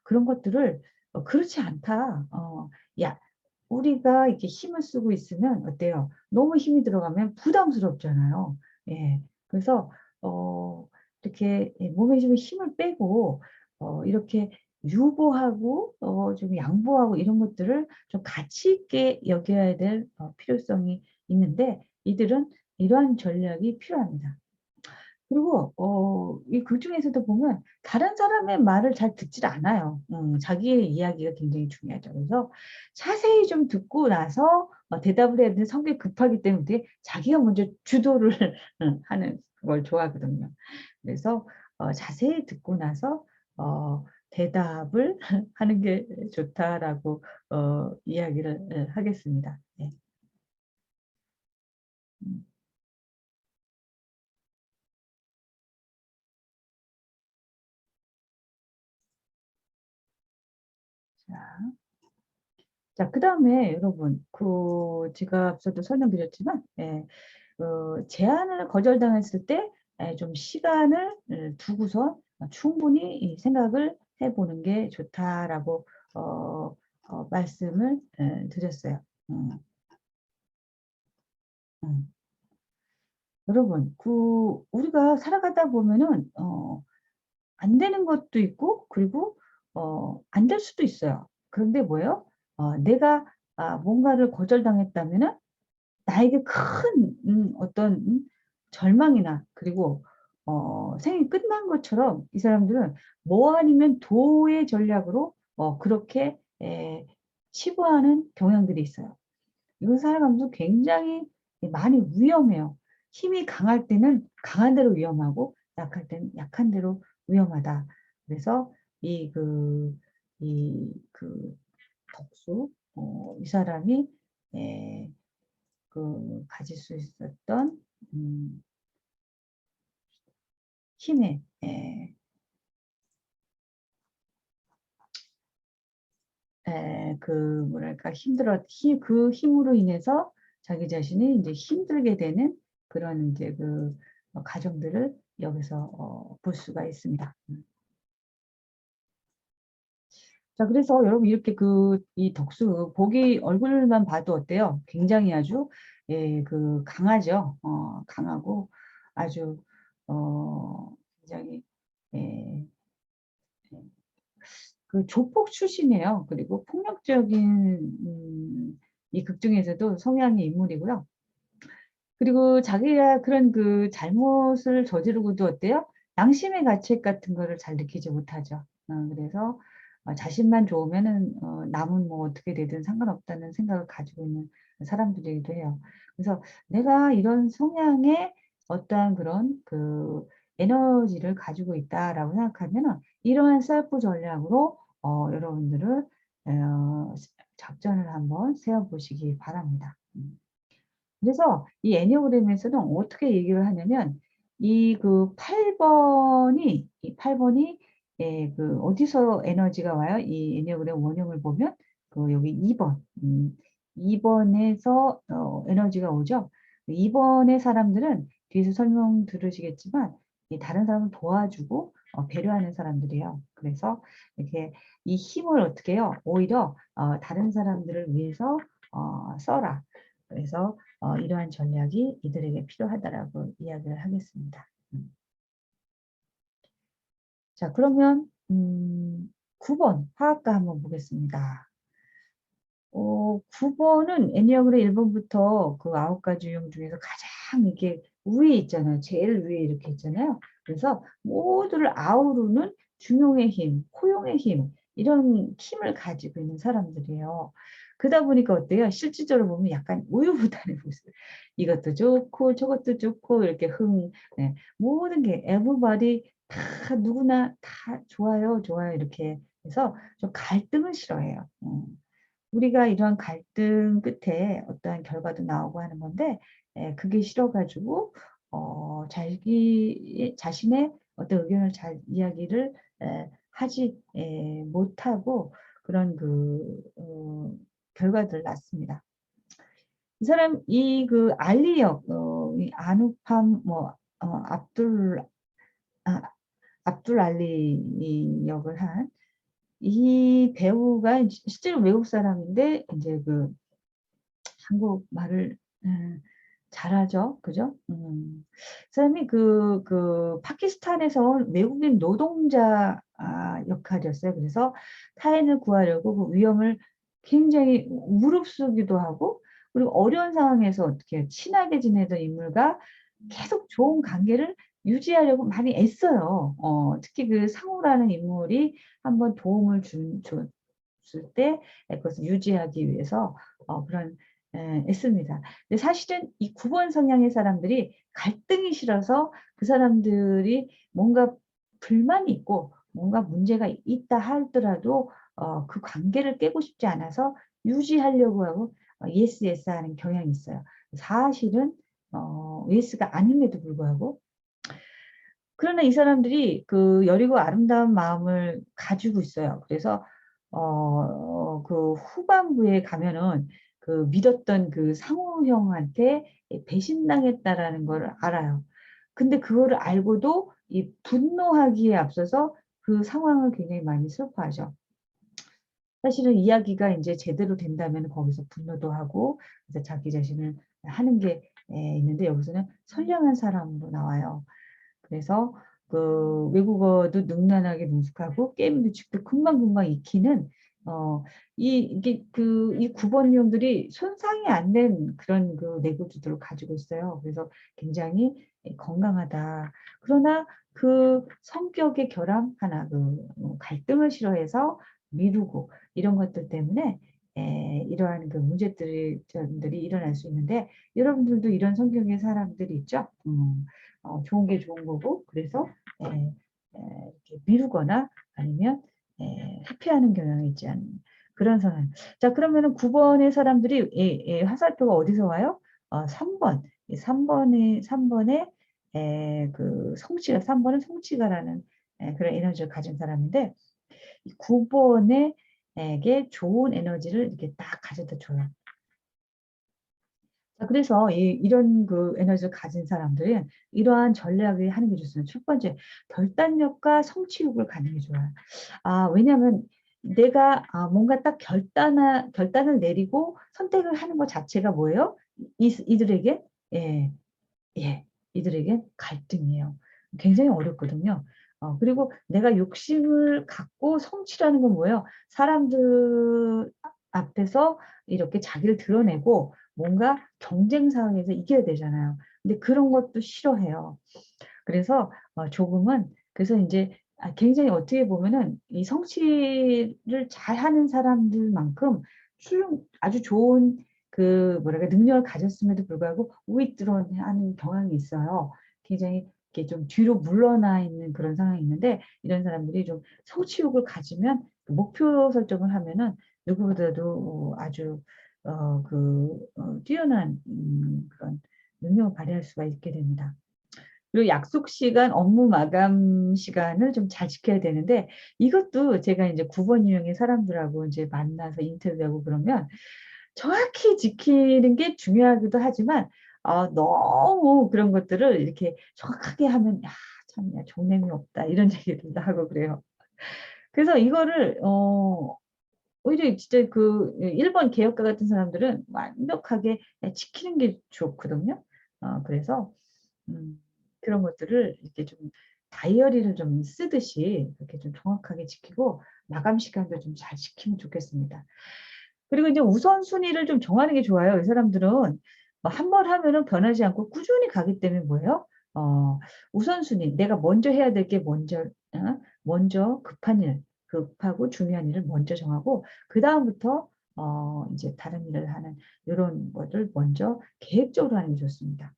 그런 것들을 그렇지 않다. 야 우리가 이렇게 힘을 쓰고 있으면 어때요? 너무 힘이 들어가면 부담스럽잖아요. 예. 그래서 어 이렇게 몸에 좀 힘을 빼고 이렇게 유보하고 좀 양보하고 이런 것들을 좀 가치 있게 여겨야 될 필요성이 있는데 이들은 이러한 전략이 필요합니다. 그리고 이 극 중에서도 보면 다른 사람의 말을 잘 듣질 않아요. 자기의 이야기가 굉장히 중요하죠. 그래서 자세히 좀 듣고 나서 대답을 해야 되는데 성격이 급하기 때문에 자기가 먼저 주도를 하는 걸 좋아하거든요. 그래서 자세히 듣고 나서 대답을 하는 게 좋다라고 이야기를 하겠습니다. 네. 음. 자. 자 그다음에 여러분 제가 앞서도 설명드렸지만 제안을 거절당했을 때 좀 시간을 두고서 충분히 이 생각을 해 보는 게 좋다라고 어 말씀을 드렸어요. 음 음. 여러분 우리가 살아가다 보면은 안 되는 것도 있고 그리고 안 될 수도 있어요. 그런데 뭐예요? 내가 뭔가를 거절당했다면은 나에게 큰 어떤 절망이나 그리고 생이 끝난 것처럼 이 사람들은 뭐 아니면 도의 전략으로 그렇게 치부하는 경향들이 있어요. 이건 살아가면서 굉장히 많이 위험해요. 힘이 강할 때는 강한 대로 위험하고 약할 때는 약한 대로 위험하다. 그래서 이 덕수 이 사람이 에 가질 수 있었던 음 힘의 뭐랄까 그 힘으로 인해서 자기 자신이 인제 힘들게 되는 그런 인제 과정들을 여기서 볼 수가 있습니다. 자 그래서 여러분 이렇게 이 덕수 보기 얼굴만 봐도 어때요? 굉장히 아주 강하죠. 강하고 아주 굉장히 예 조폭 출신이에요. 그리고 폭력적인 이 극 중에서도 성향의 인물이고요. 그리고 자기가 그런 잘못을 저지르고도 어때요? 양심의 가책 같은 거를 잘 느끼지 못하죠. 그래서 자신만 좋으면은 남은 뭐 어떻게 되든 상관없다는 생각을 가지고 있는 사람들이기도 해요. 그래서 '내가 이런 성향의 어떠한 그런 에너지를 가지고 있다.'라고 생각하면은 이러한 셀프 전략으로 여러분들은 작전을 한번 세워 보시기 바랍니다. 그래서 이 애니어그램에서는 어떻게 얘기를 하냐면 이 8 번이 어디서 에너지가 와요? 이 애니어그램 원형을 보면 여기 2 번 2 번에서 에너지가 오죠. 2 번의 사람들은 뒤에서 설명 들으시겠지만 이 다른 사람을 도와주고 배려하는 사람들이에요. 그래서 이렇게 이 힘을 어떻게 해요? 오히려 다른 사람들을 위해서 써라. 그래서 이러한 전략이 이들에게 필요하다라고 이야기를 하겠습니다. 자, 그러면 9번 화학과 한번 보겠습니다. 9번은 애니어그램 1번부터 그 9가지 유형 중에서 가장 이게 위에 있잖아요. 제일 위에 이렇게 있잖아요. 그래서 모두를 아우르는 중용의 힘, 포용의 힘, 이런 힘을 가지고 있는 사람들이에요. 그러다 보니까 어때요? 실질적으로 보면 약간 우유부단해 보세요. 이것도 좋고 저것도 좋고 이렇게 네. 모든 게 everybody 다 누구나 다 좋아요, 좋아요 이렇게 해서 좀 갈등을 싫어해요. 우리가 이런 갈등 끝에 어떠한 결과도 나오고 하는 건데 그게 싫어 가지고 자기 자신의 어떤 의견을 잘 이야기를 하지 못하고 그런 결과들을 낳습니다. 이 사람 이 그 알리 이 아누팜 압둘 아 압둘 알리 역을 한 이 배우가 실제로 외국 사람인데 인제 한국말을 잘하죠. 그죠? 그 사람이 파키스탄에서 온 외국인 노동자 역할이었어요. 그래서 타인을 구하려고 그 위험을 굉장히 무릅쓰기도 하고 그리고 어려운 상황에서 어떻게 친하게 지내던 인물과 계속 좋은 관계를 유지하려고 많이 애써요. 특히 그 상우라는 인물이 한번 도움을 줬을 때 그것을 유지하기 위해서 그런 애씁니다. 근데 사실은 이 9번 성향의 사람들이 갈등이 싫어서 그 사람들이 뭔가 불만이 있고 뭔가 문제가 있다 하더라도 그 관계를 깨고 싶지 않아서 유지하려고 하고 예스 예스 하는 경향이 있어요. 사실은 예스가 아님에도 불구하고 그러나 이 사람들이 그 여리고 아름다운 마음을 가지고 있어요. 그래서 그 후반부에 가면은 그 믿었던 그 상우 형한테 배신당했다라는 걸 알아요. 근데 그거를 알고도 이 분노하기에 앞서서 그 상황을 굉장히 많이 슬퍼하죠. 사실은 이야기가 인제 제대로 된다면은 거기서 분노도 하고 이제 자기 자신을 하는 게 있는데 여기서는 선량한 사람으로 나와요. 그래서 그 외국어도 능란하게 능숙하고 게임도 쉽고 금방금방 익히는 이게 이 9번 유형들이 손상이 안 된 그런 그 내구도들을 가지고 있어요. 그래서 굉장히 건강하다. 그러나 그 성격의 결함 하나 갈등을 싫어해서 미루고 이런 것들 때문에 이러한 그 문제들이 들이 일어날 수 있는데 여러분들도 이런 성격의 사람들이 있죠? 좋은 게 좋은 거고 그래서 이렇게 미루거나 아니면 회피하는 경향이 있지 않는 그런 상황. 자 그러면은 9 번의 사람들이 화살표가 어디서 와요? 3 번. 이 3 번에 그 성취가 3 번은 성취가라는 그런 에너지를 가진 사람인데 이 9 번에 에게 좋은 에너지를 이렇게 딱 가져다 줘요. 자 그래서 이런 그 에너지를 가진 사람들은 이러한 전략을 하는 게 좋습니다. 첫 번째 결단력과 성취욕을 갖는 게 좋아요. 왜냐하면 내가 뭔가 딱 결단을 내리고 선택을 하는 것 자체가 뭐예요? 이들에게 예. 예. 이들에게 갈등이에요. 굉장히 어렵거든요. 그리고 내가 욕심을 갖고 성취라는 건 뭐예요? 사람들 앞에서 이렇게 자기를 드러내고 뭔가 경쟁 상황에서 이겨야 되잖아요. 근데 그런 것도 싫어해요. 그래서 조금은 그래서 인제 굉장히 어떻게 보면은 이 성취를 잘하는 사람들만큼 아주 좋은 뭐랄까 능력을 가졌음에도 불구하고 윗드론하는 경향이 있어요. 굉장히 이렇게 좀 뒤로 물러나 있는 그런 상황이 있는데 이런 사람들이 좀 성취욕을 가지면 목표 설정을 하면은 누구보다도 아주 뛰어난 그런 능력을 발휘할 수가 있게 됩니다. 그리고 약속 시간, 업무 마감 시간을 좀 잘 지켜야 되는데 이것도 제가 인제 9번 유형의 사람들하고 인제 만나서 인터뷰하고 그러면 정확히 지키는 게 중요하기도 하지만 너무 그런 것들을 이렇게 정확하게 하면 '야 참 야 정nem이 없다.' 이런 얘기들도 하고 그래요. 그래서 이거를 오히려 진짜 그 1번 개혁가 같은 사람들은 완벽하게 지키는 게 좋거든요. 그래서 음 그런 것들을 이렇게 좀 다이어리를 좀 쓰듯이 그렇게 좀 정확하게 지키고 마감 시간도 좀 잘 지키면 좋겠습니다. 그리고 인제 우선순위를 좀 정하는 게 좋아요. 이 사람들은 뭐 한 번 하면은 변하지 않고 꾸준히 가기 때문에 뭐예요? 어 우선순위 내가 먼저 해야 될 게 먼저 급한 일, 급하고 중요한 일을 먼저 정하고 그다음부터 인제 다른 일을 하는 요런 거를 먼저 계획적으로 하는 게 좋습니다.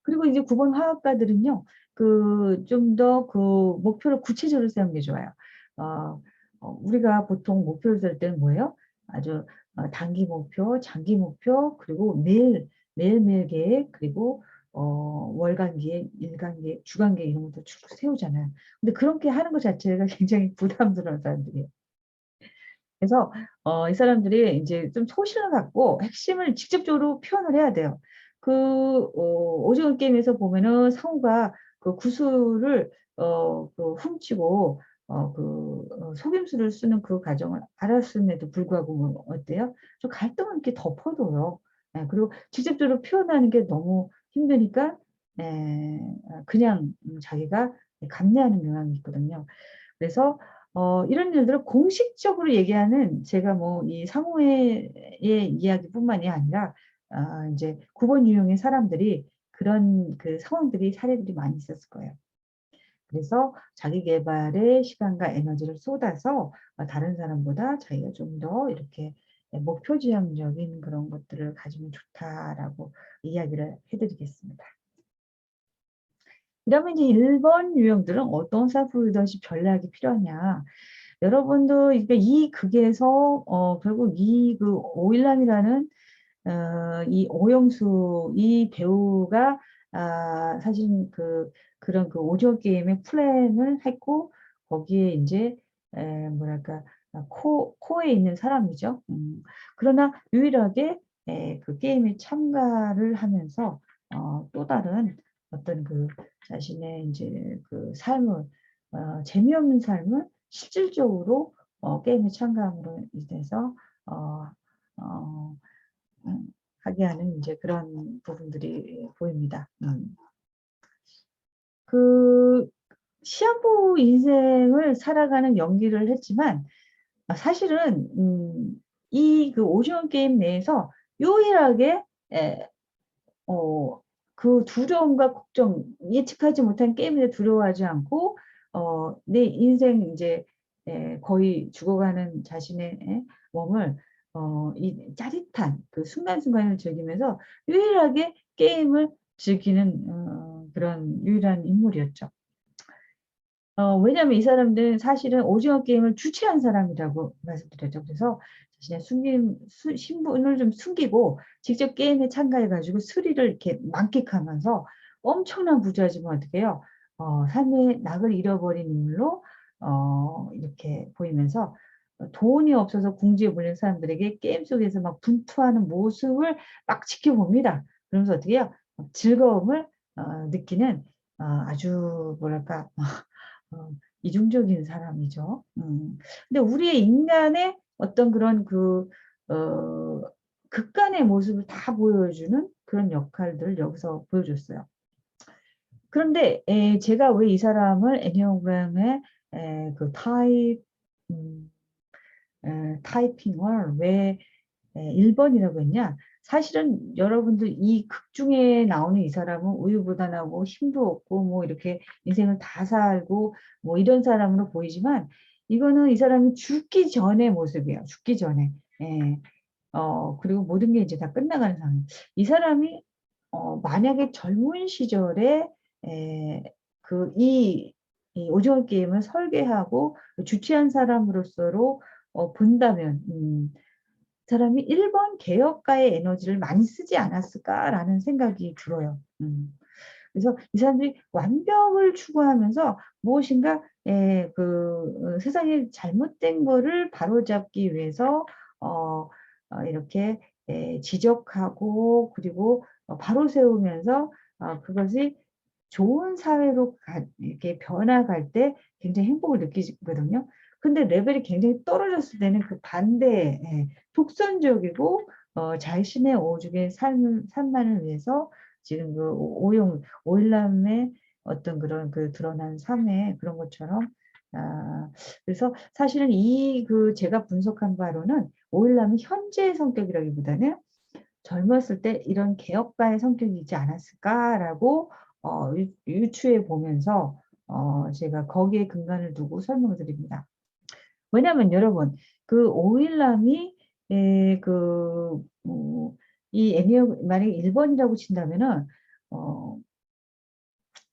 그리고 이제 9번 화학과들은요. 그 좀 더 그 목표를 구체적으로 세우는 게 좋아요. 어 우리가 보통 목표를 세울 때는 뭐예요? 아주 단기 목표, 장기 목표 그리고 매일매일 계획 그리고 월간 계획, 일간 계획, 주간 계획 이런 것도 쭉 세우잖아요. 근데 그렇게 하는 것 자체가 굉장히 부담스러운 사람들이에요. 그래서 이 사람들이 인제 좀 소신을 갖고 핵심을 직접적으로 표현을 해야 돼요. 그 오징어 게임에서 보면은 상우가 그 구슬을 그 훔치고 속임수를 쓰는 그 과정을 알았음에도 불구하고 뭐 어때요? 좀 갈등을 이렇게 덮어둬요. 예 그리고 직접적으로 표현하는 게 너무 힘드니까 그냥 자기가 감내하는 경향이 있거든요. 그래서 이런 일들을 공식적으로 얘기하는 제가 뭐 이 상호의 이야기뿐만이 아니라 인제 9번 유형의 사람들이 그런 그 상황들이 사례들이 많이 있었을 거예요. 그래서 자기 계발에 시간과 에너지를 쏟아서 다른 사람보다 자기가 좀 더 이렇게 목표 지향적인 그런 것들을 가지면 좋다라고 이야기를 해 드리겠습니다. 그다음에 이제 1번 유형들은 어떤 self leadership 전략이 필요하냐. 여러분도 그러니까 이 극에서 결국 이 그 오일남이라는 이 오영수 이 배우가 사실은 그런 그 오징어 게임의 플랜을 했고 거기에 인제 뭐랄까 코에 있는 사람이죠. 그러나 유일하게 그 게임에 참가를 하면서 또 다른 어떤 그 자신의 인제 그 삶을 재미없는 삶을 실질적으로 게임에 참가함으로 인해서 어 어 하게 하는 인제 그런 부분들이 보입니다. 그 시한부 인생을 살아가는 연기를 했지만 사실은 이 그 오징어 게임 내에서 유일하게 예 그 두려움과 걱정 예측하지 못한 게임에 대해 두려워하지 않고 내 인생 인제 거의 죽어가는 자신의 몸을 이 짜릿한 그 순간순간을 즐기면서 유일하게 게임을 즐기는 그런 유일한 인물이었죠. 왜냐하면 이 사람들은 사실은 오징어 게임을 주최한 사람이라고 말씀드렸죠. 그래서 자신의 숨긴 신분을 좀 숨기고 직접 게임에 참가해 가지고 스릴을 이렇게 만끽하면서 엄청난 부자지만 어떻게 해요? 삶의 낙을 잃어버린 인물로 이렇게 보이면서 돈이 없어서 궁지에 몰린 사람들에게 게임 속에서 막 분투하는 모습을 막 지켜봅니다. 그러면서 어떻게 해요? 즐거움을 느끼는 아주 뭐랄까 이중적인 사람이죠. 근데 우리의 인간의 어떤 그런 어 극간의 모습을 다 보여주는 그런 역할들을 여기서 보여줬어요. 그런데 제가 왜 이 사람을 애니어그램의 그 음 타입핑을 왜 1 번이라고 했냐. 사실은 여러분들 이 극 중에 나오는 이 사람은 우유부단하고 힘도 없고 뭐 이렇게 인생을 다 살고 뭐 이런 사람으로 보이지만 이거는 이 사람이 죽기 전의 모습이에요, 죽기 전에. 예. 그리고 모든 게 이제 다 끝나가는 상황. 이 사람이 만약에 젊은 시절에 에 그 이 오징어 게임을 설계하고 주최한 사람으로서로 본다면 사람이 '1 번 개혁가의 에너지를 많이 쓰지 않았을까.'라는 생각이 들어요. 그래서 이 사람들이 완벽을 추구하면서 무엇인가 세상에 잘못된 거를 바로잡기 위해서 어 이렇게 지적하고 그리고 바로 세우면서 그것이 좋은 사회로 이렇게 변화갈 때 굉장히 행복을 느끼거든요. 근데 레벨이 굉장히 떨어졌을 때는 그 반대, 독선적이고 자신의 오죽의 삶만을 위해서 지금 그 오일남의 어떤 그런 그 드러난 삶의 그런 것처럼 그래서 사실은 이 그 제가 분석한 바로는 오일남이 현재의 성격이라기보다는 젊었을 때 이런 개혁가의 성격이지 않았을까라고 유추해 보면서 제가 거기에 근간을 두고 설명을 드립니다. 왜냐하면 여러분 그 오일남이 이 애니어 만약에 1번이라고 친다면은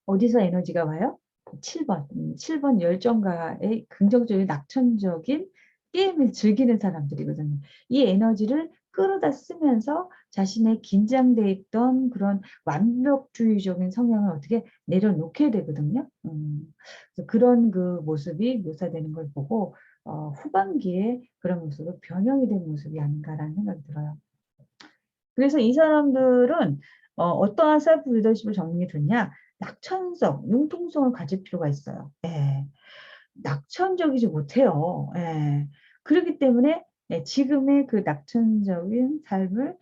어디서 에너지가 와요? 7번. 7번 열정가의 긍정적인 낙천적인 게임을 즐기는 사람들이거든요. 이 에너지를 끌어다 쓰면서 자신의 긴장돼 있던 그런 완벽주의적인 성향을 어떻게 내려놓게 되거든요. 그래서 그런 그 모습이 묘사되는 걸 보고 후반기에 그런 모습으로 변형이 된 모습이 아닌가라는 생각이 들어요. 그래서 이 사람들은 어떠한 셀프 리더십을 정리했냐? 낙천성, 융통성을 가질 필요가 있어요. 예. 낙천적이지 못해요. 예. 그렇기 때문에 지금의 그 낙천적인 삶을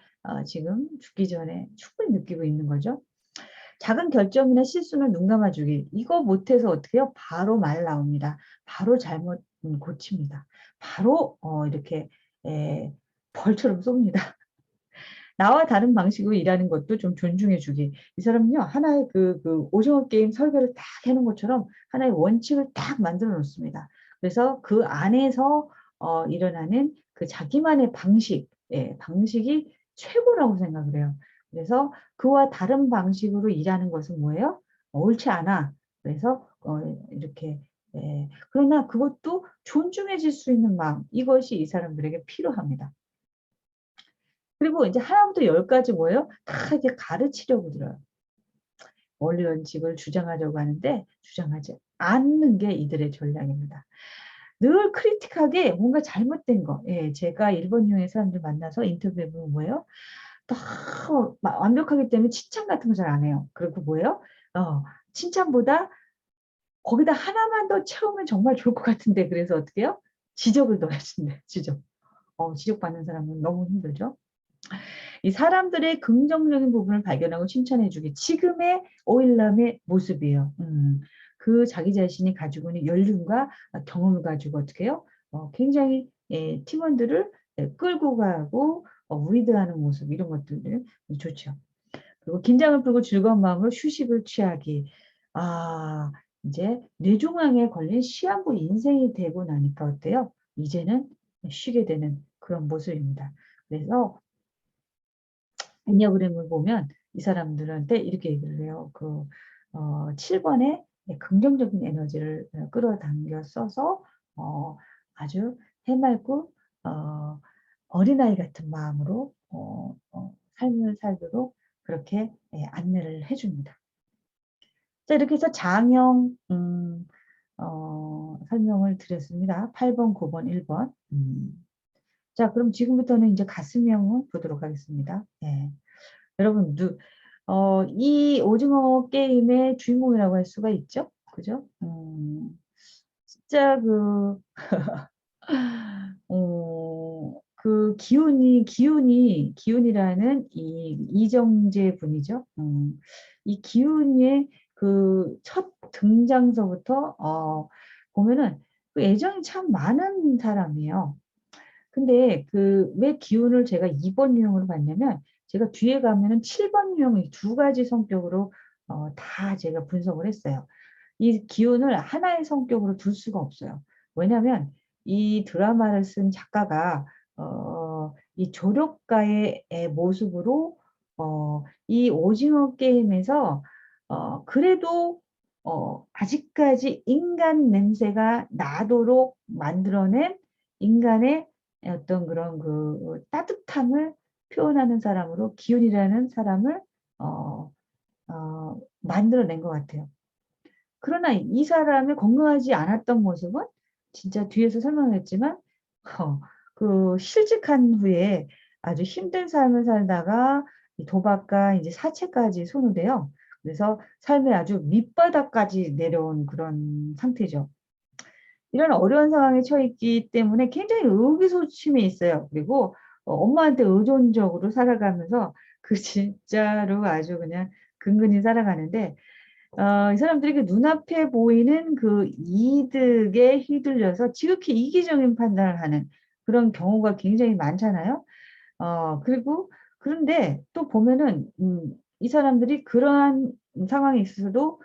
지금 죽기 전에 충분히 느끼고 있는 거죠. 작은 결정이나 실수는 눈 감아주기. 이거 못해서 어떻게 해요? 바로 말 나옵니다. 바로 잘못 고칩니다. 바로 이렇게 벌처럼 쏩니다. 나와 다른 방식으로 일하는 것도 좀 존중해 주기. 이 사람은요, 하나의 그 오징어 게임 설계를 딱 해놓은 것처럼 하나의 원칙을 딱 만들어 놓습니다. 그래서 그 안에서 일어나는 그 자기만의 방식, 방식이 최고라고 생각을 해요. 그래서 그와 다른 방식으로 일하는 것은 뭐예요? 옳지 않아. 그래서 이렇게 그러나 그것도 존중해질 수 있는 마음, 이것이 이 사람들에게 필요합니다. 그리고 이제 하나부터 열까지 뭐예요? 다 이제 가르치려고 들어요. 원리 원칙을 주장하려고 하는데 주장하지 않는 게 이들의 전략입니다. 늘 크리틱하게 뭔가 잘못된 거. 제가 일본유의 사람들 만나서 인터뷰해 보면 뭐예요? 다 완벽하기 때문에 칭찬 같은 거 잘 안 해요. 그리고 뭐예요? 칭찬보다 거기다 하나만 더 채우면 정말 좋을 것 같은데 그래서 어떻게 해요? 지적을 더 해준대. 지적. 지적받는 사람은 너무 힘들죠. 이 사람들의 긍정적인 부분을 발견하고 칭찬해 주기. 지금의 오일남의 모습이에요. 그 자기 자신이 가지고 있는 연륜과 경험을 가지고 어떻게 해요? 굉장히 팀원들을 끌고 가고 리드하는 모습 이런 것들을 좋죠. 그리고 긴장을 풀고 즐거운 마음으로 휴식을 취하기. 아, 이제 뇌종양에 걸린 시한부 인생이 되고 나니까 어때요? 이제는 쉬게 되는 그런 모습입니다. 그래서 애니어그램을 보면 이 사람들한테 이렇게 얘기를 해요. 7번에 긍정적인 에너지를 끌어당겨 써서 아주 해맑고 어린아이 같은 마음으로 삶을 살도록 그렇게 안내를 해줍니다. 자, 이렇게 해서 장형 설명을 드렸습니다. 8번, 9번, 1번. 자, 그럼 지금부터는 이제 가슴형을 보도록 하겠습니다. 여러분, 이 오징어 게임의 주인공이라고 할 수가 있죠? 그죠? 진짜 그 기운이라는 이 이정재 분이죠. 이 기운의 그 첫 등장서부터 보면은 그 애정이 참 많은 사람이에요. 근데 그 왜 기운을 제가 2번 유형으로 봤냐면 제가 뒤에 가면은 7번 유형 이 두 가지 성격으로 다 제가 분석을 했어요. 이 기운을 하나의 성격으로 둘 수가 없어요. 왜냐하면 이 드라마를 쓴 작가가 이 조력가의 모습으로 이 오징어 게임에서 그래도 아직까지 인간 냄새가 나도록 만들어낸 인간의 어떤 그런 그 따뜻함을 표현하는 사람으로 기운이라는 사람을 만들어낸 것 같아요. 그러나 이 사람의 건강하지 않았던 모습은 진짜 뒤에서 설명했지만 그 실직한 후에 아주 힘든 삶을 살다가 도박과 이제 사채까지 손을 대요. 그래서 삶의 아주 밑바닥까지 내려온 그런 상태죠. 이런 어려운 상황에 처했기 때문에 굉장히 의기소침해 있어요. 그리고 엄마한테 의존적으로 살아가면서 그 진짜로 아주 그냥 근근히 살아가는데 이 사람들이 그 눈앞에 보이는 그 이득에 휘둘려서 지극히 이기적인 판단을 하는 그런 경우가 굉장히 많잖아요. 그리고 그런데 또 보면은 이 사람들이 그러한 상황에 있어서도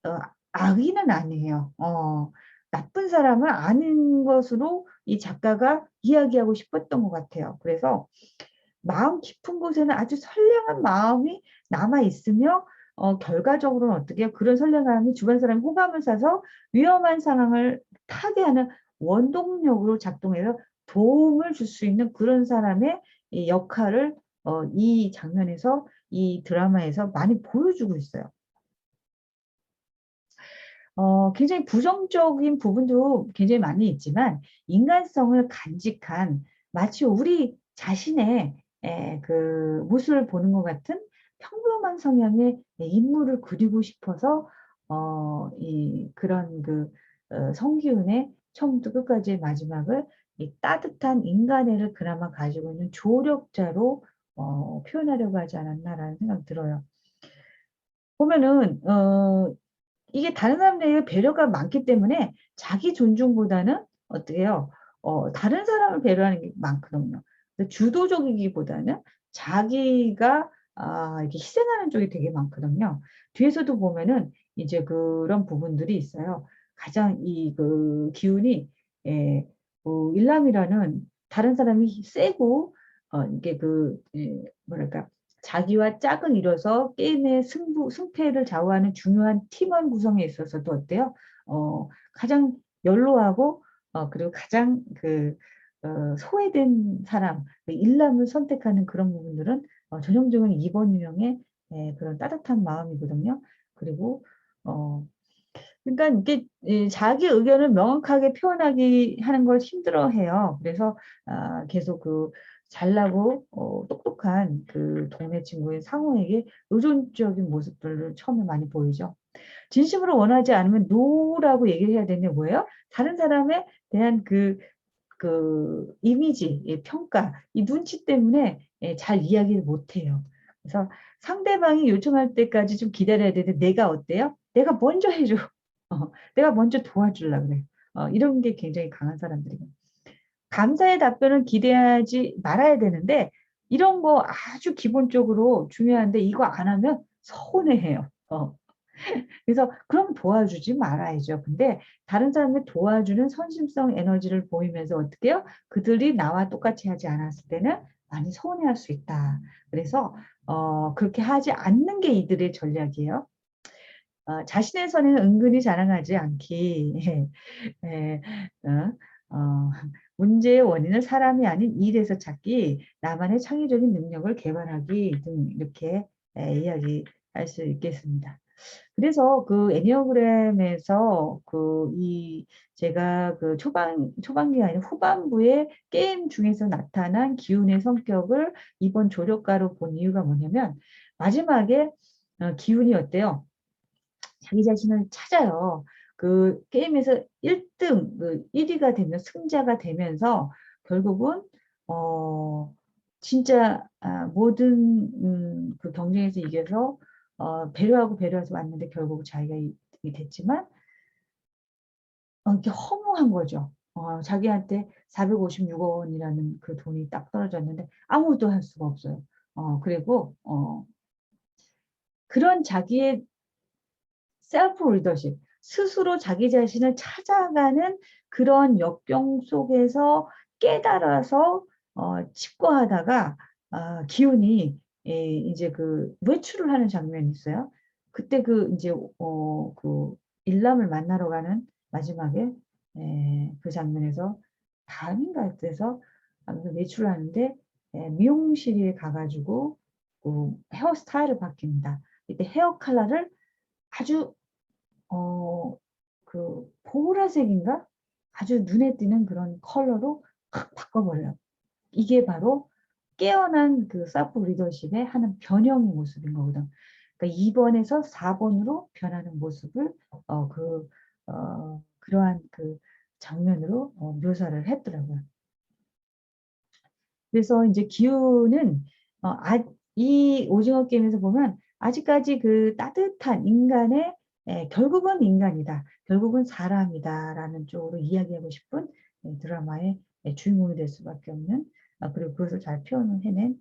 어, 악인은 아니에요. 나쁜 사람을 아닌 것으로 이 작가가 이야기하고 싶었던 것 같아요. 그래서 마음 깊은 곳에는 아주 선량한 마음이 남아 있으며 결과적으로는 어떻게 해요? 그런 선량함이 주변 사람의 호감을 사서 위험한 상황을 타개하는 원동력으로 작동해서 도움을 줄 수 있는 그런 사람의 이 역할을 이 장면에서 이 드라마에서 많이 보여주고 있어요. 굉장히 부정적인 부분도 굉장히 많이 있지만 인간성을 간직한 마치 우리 자신의 그 모습을 보는 것 같은 평범한 성향의 인물을 그리고 싶어서 이 그런 그 성기훈의 처음부터 끝까지의 마지막을 이 따뜻한 인간애를 그나마 가지고 있는 조력자로 표현하려고 하지 않았나라는 생각이 들어요. 보면은 이게 다른 사람들에게 배려가 많기 때문에 자기 존중보다는 어떻게 해요? 다른 사람을 배려하는 게 많거든요. 주도적이기보다는 자기가 이렇게 희생하는 쪽이 되게 많거든요. 뒤에서도 보면은 이제 그런 부분들이 있어요. 가장 이 그 기운이 예, 일람이라는 다른 사람이 세고 이게 뭐랄까 자기와 짝을 이뤄서 게임의 승패를 좌우하는 중요한 팀원 구성에 있어서도 어때요? 가장 연로하고 그리고 가장 소외된 사람, 그 일남을 선택하는 그런 부분들은 전형적인 2번 유형의 그런 따뜻한 마음이거든요. 그리고 어, 그러니까 이게 자기 의견을 명확하게 표현하기 하는 걸 힘들어해요. 그래서 계속 그 잘나고 똑똑한 그 동네 친구인 상호에게 의존적인 모습들을 처음에 많이 보이죠. 진심으로 원하지 않으면 노라고 얘기를 해야 되는데 뭐예요? 다른 사람에 대한 그 이미지, 평가, 이 눈치 때문에 잘 이야기를 못해요. 그래서 상대방이 요청할 때까지 좀 기다려야 되는데 내가 어때요? 내가 먼저 해줘. 내가 먼저 도와주려고 그래. 이런 게 굉장히 강한 사람들이에요. 감사의 답변을 기대하지 말아야 되는데 이런 거 아주 기본적으로 중요한데 이거 안 하면 서운해해요. 그래서 그럼 도와주지 말아야죠. 근데 다른 사람을 도와주는 선심성 에너지를 보이면서 어떻게 해요? 그들이 나와 똑같이 하지 않았을 때는 많이 서운해할 수 있다. 그래서 그렇게 하지 않는 게 이들의 전략이에요. 자신의 선에는 은근히 자랑하지 않기. 예, 어, 문제의 원인을 사람이 아닌 일에서 찾기, 나만의 창의적인 능력을 개발하기 등 이렇게 이야기할 수 있겠습니다. 그래서 그 애니어그램에서 제가 그 초반기가 아니라 후반부에 게임 중에서 나타난 기운의 성격을 이번 조력가로 본 이유가 뭐냐면 마지막에 기운이 어때요? 자기 자신을 찾아요. 그 게임에서 1등, 1위가 되면 승자가 되면서 결국은 어 진짜 모든 그 경쟁에서 이겨서 배려하고 배려해서 왔는데 결국 자기가 이 됐지만 이게 허무한 거죠. 자기한테 456억 원이라는 그 돈이 딱 떨어졌는데 아무것도 할 수가 없어요. 그리고 그런 자기의 셀프 리더십, 스스로 자기 자신을 찾아가는 그런 역경 속에서 깨달아서 칩거하다가 기운이 이제 그 외출을 하는 장면이 있어요. 그때 그 이제 그 일남을 만나러 가는 마지막에 그 장면에서 다음인가 그래서 아무튼 외출을 하는데 미용실에 가가지고 그 헤어스타일을 바뀝니다. 이때 헤어 컬러를 아주 어 보라색인가? 아주 눈에 띄는 그런 컬러로 확 바꿔버려요. 이게 바로 깨어난 그 사프 리더십의 하는 변형의 모습인 거거든. 그러니까 2번에서 4번으로 변하는 모습을 그러한 그 장면으로 묘사를 했더라고요. 그래서 이제 기운은 이 오징어 게임에서 보면 아직까지 그 따뜻한 인간의 결국은 인간이다. 결국은 사람이다라는 쪽으로 이야기하고 싶은 드라마의 주인공이 될 수밖에 없는 그리고 그것을 잘 표현을 해낸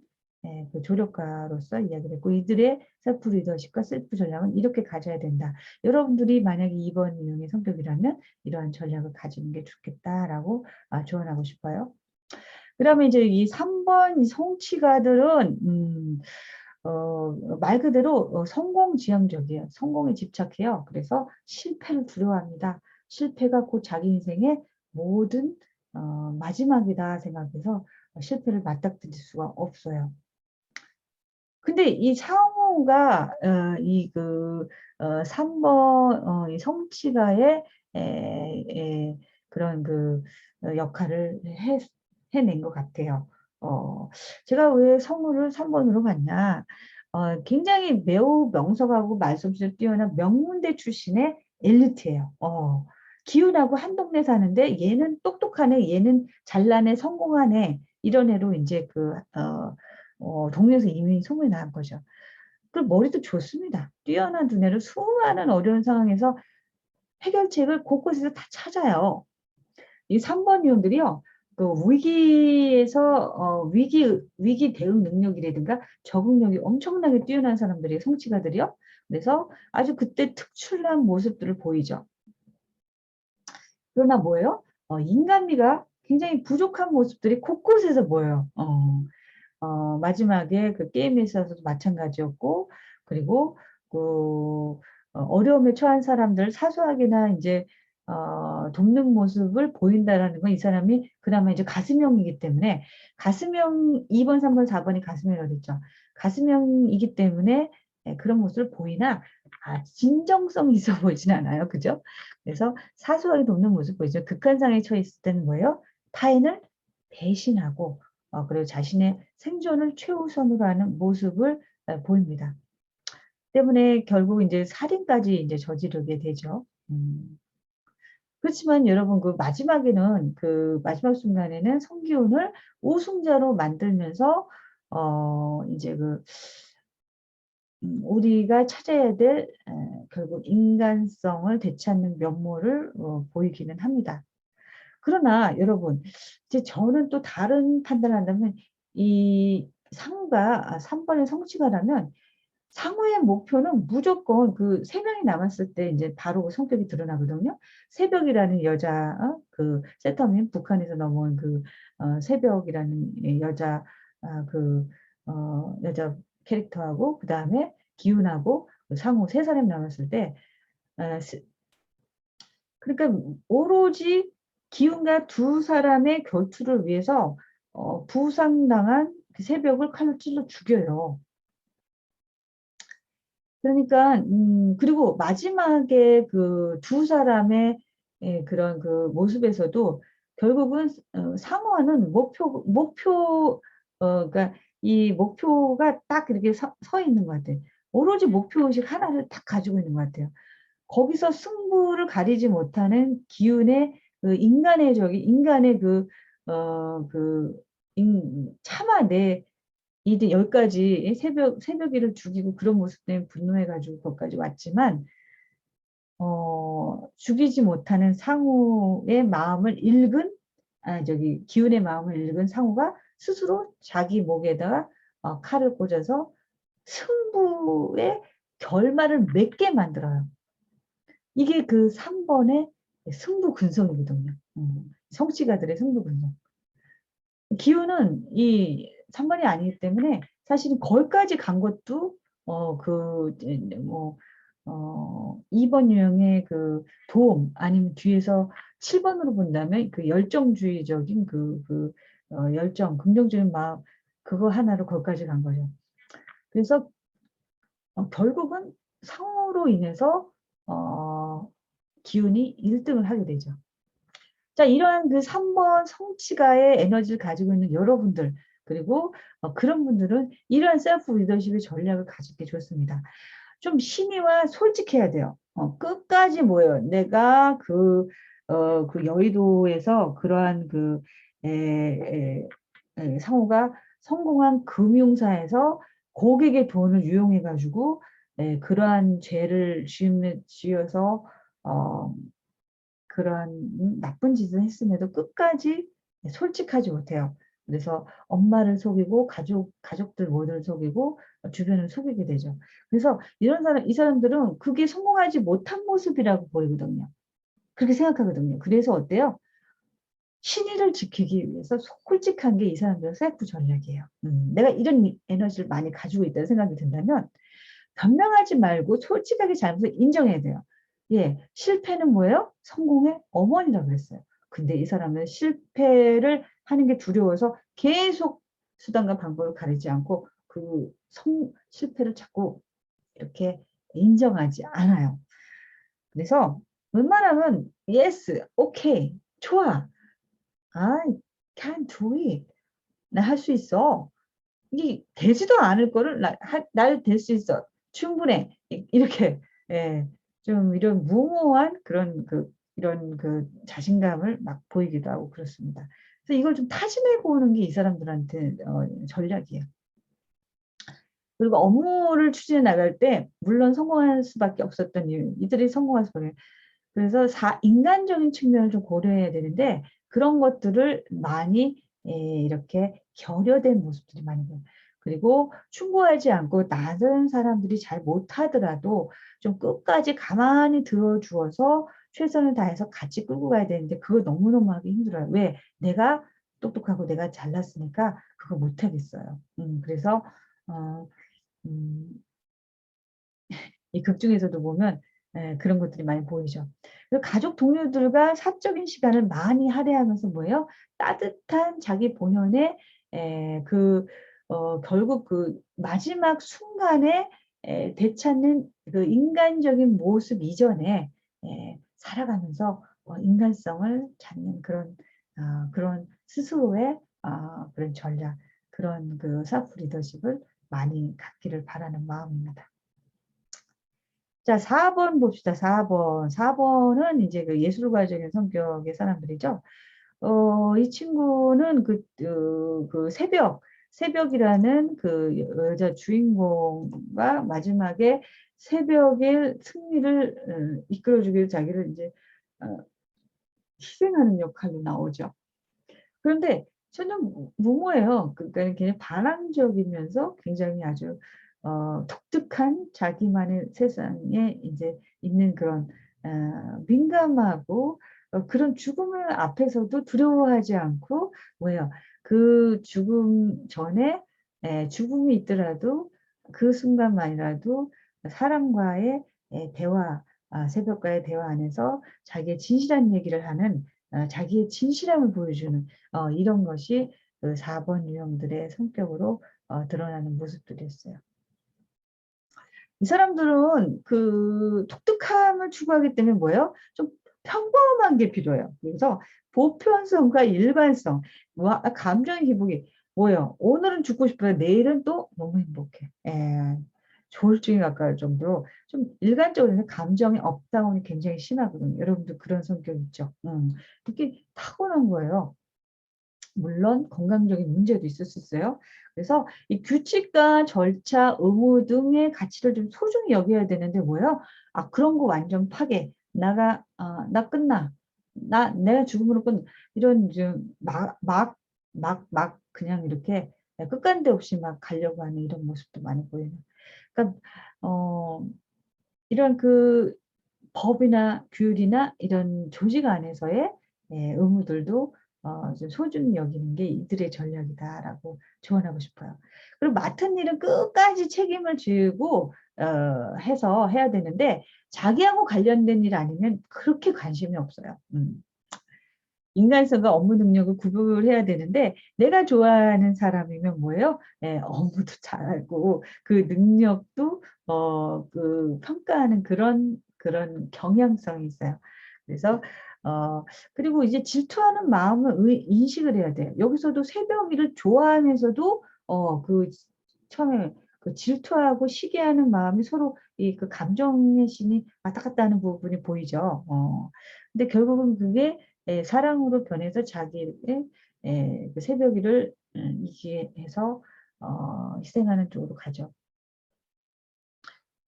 그 조력가로서 이야기를 했고 이들의 셀프 리더십과 셀프 전략은 이렇게 가져야 된다. 여러분들이 만약에 2번 유형의 성격이라면 이러한 전략을 가지는 게 좋겠다라고 조언하고 싶어요. 그다음에 이제 이 3번 성취가들은 말 그대로 성공지향적이에요. 성공에 집착해요. 그래서 실패를 두려워합니다. 실패가 곧 자기 인생의 모든 마지막이다 생각해서 실패를 맞닥뜨릴 수가 없어요. 근데 이 상호가 이그 3번 이 성취가의 그런 그 역할을 해낸 것 같아요. 제가 왜 성우를 3번으로 봤냐? 굉장히 매우 명석하고 말솜씨를 뛰어난 명문대 출신의 엘리트예요. 기훈하고 한 동네 사는데 얘는 똑똑하네, 얘는 잘나네, 성공하네 이런 애로 이제 동네에서 이미 소문이 난 거죠. 그 머리도 좋습니다. 뛰어난 두뇌로 수많은 어려운 상황에서 해결책을 곳곳에서 다 찾아요. 이 3번 위원들이요. 그 위기에서 위기 대응 능력이라든가 적응력이 엄청나게 뛰어난 사람들이 성취가들이요. 그래서 아주 그때 특출난 모습들을 보이죠. 그러나 뭐예요? 인간미가 굉장히 부족한 모습들이 곳곳에서 보여요. 마지막에 그 게임에 있어서도 마찬가지였고, 그리고 어려움에 처한 사람들 사소하게나 이제 돕는 모습을 보인다라는 건 이 사람이 그나마 이제 가슴형이기 때문에 가슴형 2번, 3번, 4번이 가슴형이라고 했죠. 가슴형이기 때문에 그런 모습을 보이나 진정성이 있어 보이진 않아요. 그죠? 그래서 사소하게 돕는 모습 보이죠. 극한상에 처했을 때는 뭐예요? 타인을 배신하고 그리고 자신의 생존을 최우선으로 하는 모습을 보입니다. 때문에 결국 이제 살인까지 이제 저지르게 되죠. 그렇지만 여러분 그 마지막에는 그 마지막 순간에는 성기훈을 우승자로 만들면서 이제 우리가 찾아야 될 결국 인간성을 되찾는 면모를 보이기는 합니다. 그러나 여러분 이제 저는 또 다른 판단을 한다면 이 상우가 3번의 성취가라면 상우의 목표는 무조건 그 3명이 남았을 때 이제 바로 그 성격이 드러나거든요. 새벽이라는 여자 그 세터민 북한에서 넘어온 새벽이라는 여자 여자 캐릭터하고 그다음에 기훈하고 그 상우 3사람이 남았을 때 그러니까 오로지 기훈과 2사람의 결투를 위해서 부상당한 그 새벽을 칼로 찔러 죽여요. 그러니까 그리고 마지막에 그 2사람의 그런 그 모습에서도 결국은 상호하는 그러니까 이 목표가 딱 이렇게 서 있는 것 같아요. 오로지 목표의식 하나를 딱 가지고 있는 것 같아요. 거기서 승부를 가리지 못하는 기운의 인간의 차마 내 이제 여기까지 새벽이를 죽이고 그런 모습 때문에 분노해가지고 거기까지 왔지만 죽이지 못하는 상우의 마음을 읽은 기운의 마음을 읽은 상우가 스스로 자기 목에다가 칼을 꽂아서 승부의 결말을 맺게 만들어요. 이게 그 3번의 승부 근성이거든요. 성취가들의 승부 근성. 기운은 이 3번이 아니기 때문에 사실은 거기까지 간 것도 뭐 2번 유형의 그 도움 아니면 뒤에서 7번으로 본다면 그 열정주의적인 열정, 긍정적인 마음 그거 하나로 거기까지 간 거죠. 그래서 결국은 상호로 인해서 기운이 1등을 하게 되죠. 자, 이러한 그 3번 성취가의 에너지를 가지고 있는 여러분들, 그리고 그런 분들은 이러한 셀프 리더십의 전략을 가지게 좋습니다. 좀 신의와 솔직해야 돼요. 끝까지 뭐예요? 내가 그 여의도에서 그러한 그 상호가 성공한 금융사에서 고객의 돈을 유용해 가지고 그러한 죄를 지어서 어 그러한 나쁜 짓을 했음에도 끝까지 솔직하지 못해요. 그래서 엄마를 속이고 가족들 모두를 속이고 주변을 속이게 되죠. 그래서 이 사람들은 그게 성공하지 못한 모습이라고 보이거든요. 그렇게 생각하거든요. 그래서 어때요? 신의를 지키기 위해서 솔직한 게 이 사람들의 셀프 전략이에요. 내가 이런 에너지를 많이 가지고 있다는 생각이 든다면 변명하지 말고 솔직하게 잘못을 인정해야 돼요. 예, 실패는 뭐예요? 성공의 어머니라고 그랬어요. 근데 이 사람은 실패를 하는 게 두려워서 계속 수단과 방법을 가리지 않고 실패를 자꾸 이렇게 인정하지 않아요. 그래서 웬만하면 yes, okay, 좋아, I can do it. 나 할 수 있어. 이게 되지도 않을 거를 날 될 수 있어. 충분해. 이렇게 예, 좀 이런 무모한 이런 자신감을 막 보이기도 하고 그렇습니다. 그래서 이걸 좀 타진해 보는 게 이 사람들한테 전략이에요. 그리고 업무를 추진해 나갈 때 물론 성공할 수밖에 없었던 이유, 이들이 성공할 수밖에. 그래서 인간적인 측면을 좀 고려해야 되는데 그런 것들을 많이 이렇게 결여된 모습들이 많이 보여요. 그리고 충고하지 않고 다른 사람들이 잘 못하더라도 좀 끝까지 가만히 들어 주어서 최선을 다해서 같이 끌고 가야 되는데 그걸 너무너무 하기 힘들어요. 왜? 내가 똑똑하고 내가 잘났으니까 그거 못하겠어요. 그래서 어 음 이 극 중에서도 보면 그런 것들이 많이 보이죠. 그리고 가족 동료들과 사적인 시간을 많이 할애하면서 뭐예요? 따뜻한 자기 본연의 결국 그 마지막 순간에 되찾는 그 인간적인 모습 이전에 살아가면서 인간성을 찾는 그런 스스로의 그런 전략, 그런 셀프 리더십을 많이 갖기를 바라는 마음입니다. 자, 4번 봅시다. 4번. 4번은 이제 예술가적인 성격의 사람들이죠. 이 친구는 새벽이라는 여자 주인공과 마지막에 새벽의 승리를 이끌어주기 자기를 이제 어 희생하는 역할로 나오죠. 그런데 전혀 무모해요. 그러니까 굉장히 반항적이면서 굉장히 아주 독특한 자기만의 세상에 이제 있는 그런 민감하고 그런 죽음을 앞에서도 두려워하지 않고 뭐예요? 그 죽음 전에 죽음이 있더라도 그 순간만이라도 사람과의 대화, 새벽과의 대화 안에서 자기의 진실한 얘기를 하는 자기의 진실함을 보여주는 이런 것이 그 4번 유형들의 성격으로 드러나는 모습들이었어요. 이 사람들은 그 독특함을 추구하기 때문에 뭐예요? 좀 평범한 게 필요해요. 그래서 보편성과 일관성, 감정의 기복이 뭐예요? 오늘은 죽고 싶어요. 내일은 또 너무 행복해. 조울증에 가까울 정도로 좀 일관적으로 감정의 업다운이 굉장히 심하거든요. 여러분도 그런 성격 있죠? 그게 타고난 거예요. 물론 건강적인 문제도 있을 수 있어요. 그래서 이 규칙과 절차, 의무 등의 가치를 좀 소중히 여겨야 되는데 뭐예요? 그런 거 완전 파괴. 나 끝나. 내가 죽음으로 이런 좀 막 그냥 이렇게 끝간데 없이 막 가려고 하는 이런 모습도 많이 보여요. 그러니까 이런 법이나 규율이나 이런 조직 안에서의 의무들도 좀 소중히 여기는 게 이들의 전략이다라고 조언하고 싶어요. 그리고 맡은 일은 끝까지 책임을 지고 해서 해야 되는데 자기하고 관련된 일 아니면 그렇게 관심이 없어요. 인간성과 업무 능력을 구분해야 되는데 내가 좋아하는 사람이면 뭐예요? 업무도 잘하고 그 능력도 평가하는 그런 경향성이 있어요. 그래서 그리고 이제 질투하는 마음을 인식을 해야 돼요. 여기서도 새벽 일을 좋아하면서도 처음에 그 질투하고 시기하는 마음이 서로 이 그 감정의 신이 왔다 갔다 하는 부분이 보이죠. 근데 결국은 그게 사랑으로 변해서 자기의 그 새벽이를 이기게 해서 희생하는 쪽으로 가죠.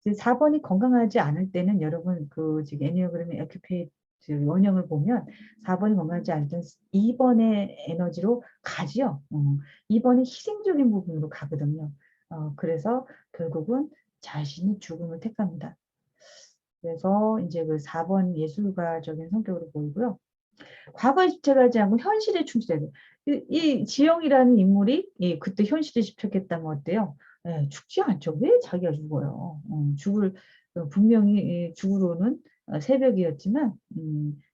이제 4 번이 건강하지 않을 때는 여러분 그 지금 애니어그램의 에큐페이트 원형을 보면 4 번이 건강하지 않을 때는 2 번의 에너지로 가지요. 2 번이 희생적인 부분으로 가거든요. 그래서 결국은 자신의 죽음을 택합니다. 그래서 인제 그 4번 예술가적인 성격으로 보이고요. 과거에 집착하지 않고 현실에 충실해야 돼요. 이 지영이라는 인물이 그때 현실에 집착했다면 어때요? 예, 죽지 않죠. 왜 자기가 죽어요? 죽을 분명히 죽으러는 새벽이었지만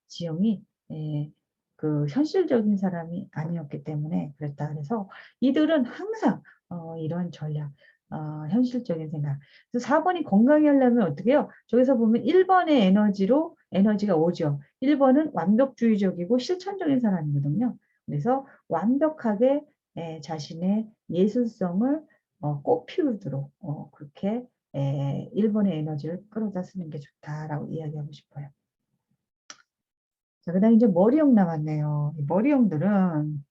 지영이 예 그 현실적인 사람이 아니었기 때문에 그랬다 그래서 이들은 항상 이런 전략 현실적인 생각. 그래서 4 번이 건강히 하려면 어떻게 해요? 저기서 보면 1 번의 에너지로 에너지가 오죠. 1 번은 완벽주의적이고 실천적인 사람이거든요. 그래서 완벽하게 자신의 예술성을 꽃피우도록 그렇게 1 번의 에너지를 끌어다 쓰는 게 좋다라고 이야기하고 싶어요. 자 그다음에 이제 머리형 남았네요. 이 머리형들은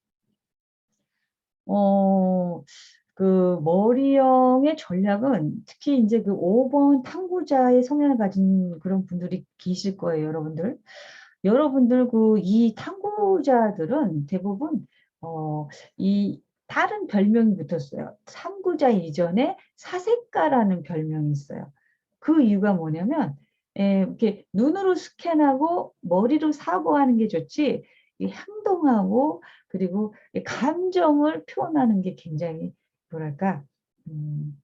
어 머리형의 전략은 특히 인제 그 5번 탐구자의 성향을 가진 그런 분들이 계실 거예요, 여러분들. 여러분들 이 탐구자들은 대부분 어 이 다른 별명이 붙었어요. 탐구자 이전에 사색가라는 별명이 있어요. 그 이유가 뭐냐면 이렇게 눈으로 스캔하고 머리로 사고하는 게 좋지 이 행동하고 그리고 이 감정을 표현하는 게 굉장히 뭐랄까 음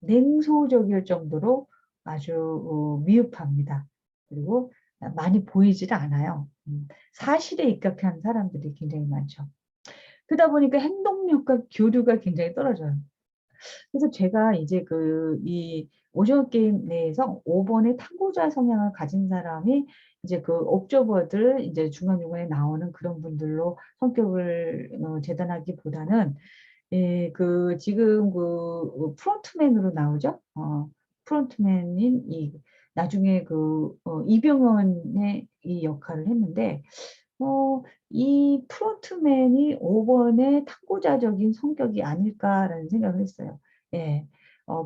냉소적일 정도로 아주 미흡합니다. 그리고 많이 보이지를 않아요. 사실에 입각한 사람들이 굉장히 많죠. 그러다 보니까 행동력과 교류가 굉장히 떨어져요. 그래서 제가 이제 이 오징어 게임 내에서 5 번의 탐구자 성향을 가진 사람이 이제 그 옵저버들 이제 중간중간에 나오는 그런 분들로 성격을 재단하기보다는 지금 프론트맨으로 나오죠. 프론트맨인 나중에 이병헌의 이 역할을 했는데 어 이 프론트맨이 5 번의 탐구자적인 성격이 아닐까라는 생각을 했어요. 예.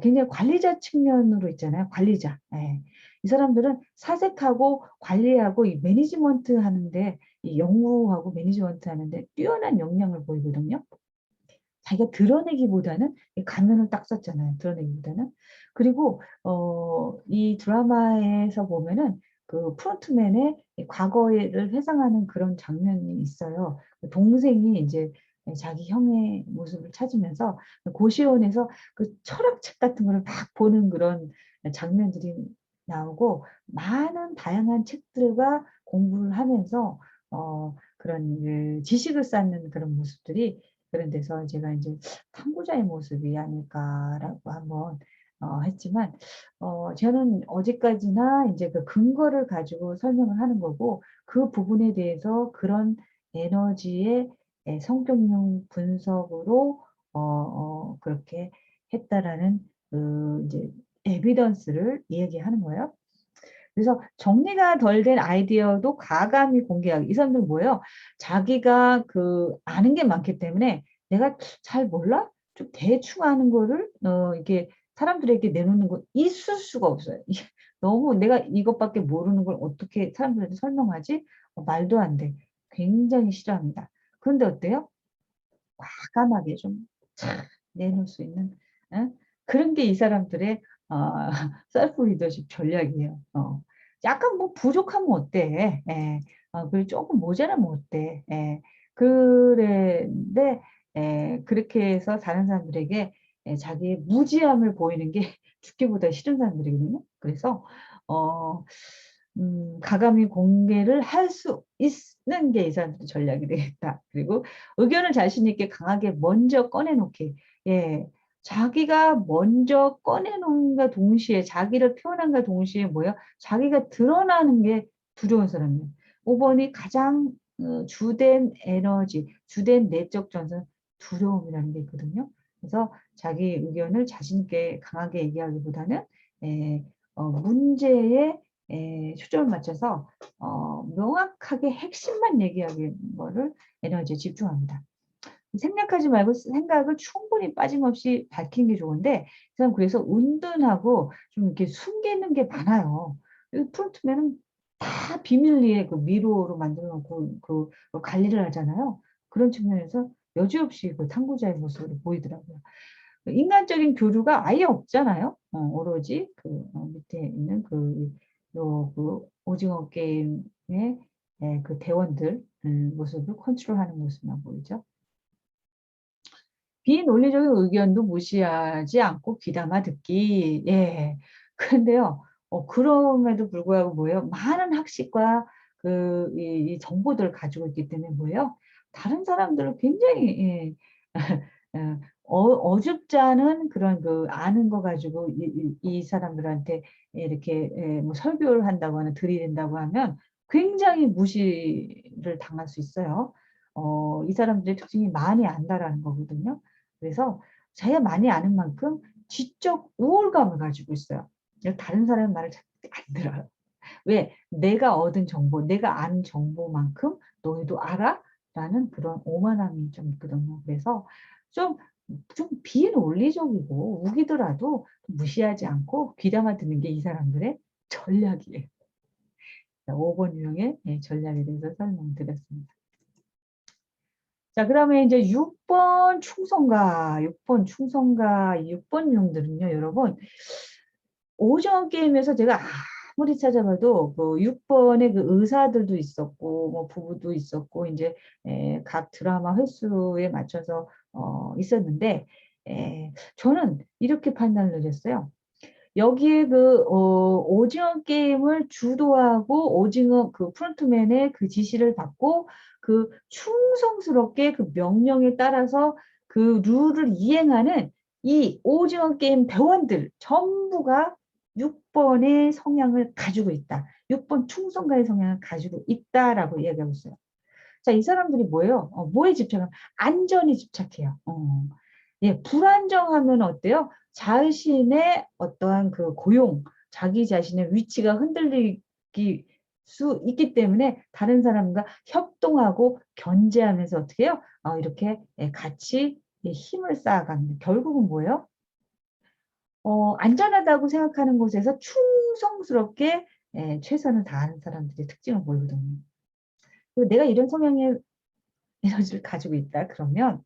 굉장히 관리자 측면으로 있잖아요, 관리자. 예. 이 사람들은 사색하고 관리하고 이 매니지먼트 하는데 이 연구하고 매니지먼트 하는데 뛰어난 역량을 보이거든요. 자기가 드러내기보다는 이 가면을 딱 썼잖아요, 드러내기보다는. 그리고 이 드라마에서 보면은 그 프론트맨의 이 과거를 회상하는 그런 장면이 있어요. 그 동생이 인제 자기 형의 모습을 찾으면서 고시원에서 그 철학책 같은 거를 막 보는 그런 장면들이 나오고 많은 다양한 책들과 공부를 하면서 그런 지식을 쌓는 그런 모습들이 그런 데서 제가 인제 '탐구자의 모습이 아닐까.'라고 한번 했지만 저는 어디까지나 인제 그 근거를 가지고 설명을 하는 거고 그 부분에 대해서 그런 에너지의 성격용 분석으로 그렇게 했다라는 인제 에비던스를 이야기하는 거예요. 그래서 정리가 덜 된 아이디어도 과감히 공개하기. 이 사람들은 뭐예요? 자기가 아는 게 많기 때문에 '내가 잘 몰라?' 좀 대충 아는 거를 이렇게 사람들에게 내놓는 거 있을 수가 없어요. 이게 너무 '내가 이것밖에 모르는 걸 어떻게 사람들한테 설명하지?' 말도 안 돼. 굉장히 싫어합니다. 그런데 어때요? 과감하게 좀 착 내놓을 수 있는 예? 그런 게 이 사람들의 어 셀프 리더십 전략이에요. 약간 뭐 부족하면 어때? 예. 그리고 쪼끔 모자라면 어때? 예. 그랬는데 그렇게 해서 다른 사람들에게 자기의 무지함을 보이는 게 죽기보다 싫은 사람들이거든요. 그래서 어 가감히 공개를 할 수 있는 게 이 사람들의 전략이 되겠다. 그리고 의견을 자신 있게 강하게 먼저 꺼내 놓기. 예. 자기가 먼저 꺼내 놓음과 동시에 자기를 표현함과 동시에 뭐예요? 자기가 드러나는 게 두려운 사람이에요. 5 번이 가장 주된 에너지, 주된 내적 전선 두려움이라는 게 있거든요. 그래서 자기 의견을 자신 있게 강하게 얘기하기보다는 에, 문제에 초점을 맞춰서 명확하게 핵심만 얘기하는 거를 에너지에 집중합니다. 생략하지 말고 생각을 충분히 빠짐없이 밝히는 게 좋은데 저는 그래서 은둔하고 좀 이렇게 숨기는 게 많아요. 프론트맨은 다 비밀리에 그 미로로 만들어 놓고 관리를 하잖아요. 그런 측면에서 여지없이 그 탐구자의 모습으로 보이더라고요. 인간적인 교류가 아예 없잖아요. 오로지 밑에 있는 그 오징어 게임의 그 대원들 모습을 컨트롤하는 모습만 보이죠. 비논리적인 의견도 무시하지 않고 귀담아 듣기. 예. 그런데요, 그럼에도 불구하고 뭐예요? 많은 학식과 이 정보들을 가지고 있기 때문에 뭐예요? 다른 사람들을 굉장히, 예, 예, 어줍지 않은 그런 아는 거 가지고 이 사람들한테 이렇게 뭐 설교를 한다거나 들이댄다고 하면 굉장히 무시를 당할 수 있어요. 이 사람들의 특징이 많이 안다라는 거거든요. 그래서 자기가 많이 아는 만큼 지적 우월감을 가지고 있어요. 다른 사람의 말을 잘 안 들어요. 왜? 내가 얻은 정보, 내가 아는 정보만큼 너희도 알아? 라는 그런 오만함이 좀 있거든요. 그래서 좀, 좀 비논리적이고 우기더라도 무시하지 않고 귀담아 듣는 게 이 사람들의 전략이에요. 5번 유형의 전략에 대해서 설명드렸습니다. 자, 그러면 이제 6번 충성가, 6번 충성가, 6번 유형들은요, 여러분, 오징어 게임에서 제가 아무리 찾아봐도 그 6번의 그 의사들도 있었고, 뭐 부부도 있었고, 이제 각 드라마 횟수에 맞춰서 있었는데, 저는 이렇게 판단을 내렸어요. 여기에 오징어 게임을 주도하고 오징어 그 프론트맨의 그 지시를 받고 그 충성스럽게 그 명령에 따라서 그 룰을 이행하는 이 오징어 게임 대원들 전부가 6번의 성향을 가지고 있다. 6번 충성가의 성향을 가지고 있다라고 이야기하고 있어요. 자, 이 사람들이 뭐예요? 뭐에 집착하면 안전에 집착해요. 예, 불안정하면 어때요? 자신의 어떠한 그 고용, 자기 자신의 위치가 흔들리기 수 있기 때문에 다른 사람과 협동하고 견제하면서 어떻게 해요? 이렇게 같이 힘을 쌓아갑니다. 결국은 뭐예요? 안전하다고 생각하는 곳에서 충성스럽게 최선을 다하는 사람들의 특징을 보이거든요. 그리고 내가 이런 성향의 에너지를 가지고 있다. 그러면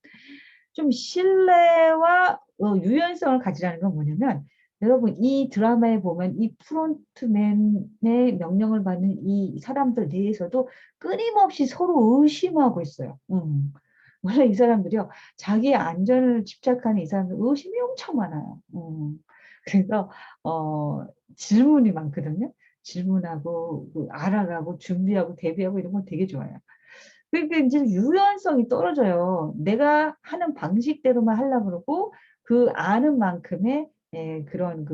좀 신뢰와 유연성을 가지라는 건 뭐냐면 여러분 이 드라마에 보면 이 프론트맨의 명령을 받는 이 사람들 내에서도 끊임없이 서로 의심하고 있어요. 원래 이 사람들이요. 자기의 안전을 집착하는 이 사람들 의심이 엄청 많아요. 그래서 질문이 많거든요. 질문하고 알아가고 준비하고 대비하고 이런 거 되게 좋아요. 그러니까 이제 유연성이 떨어져요. 내가 하는 방식대로만 하려고 그러고 그 아는 만큼의 그런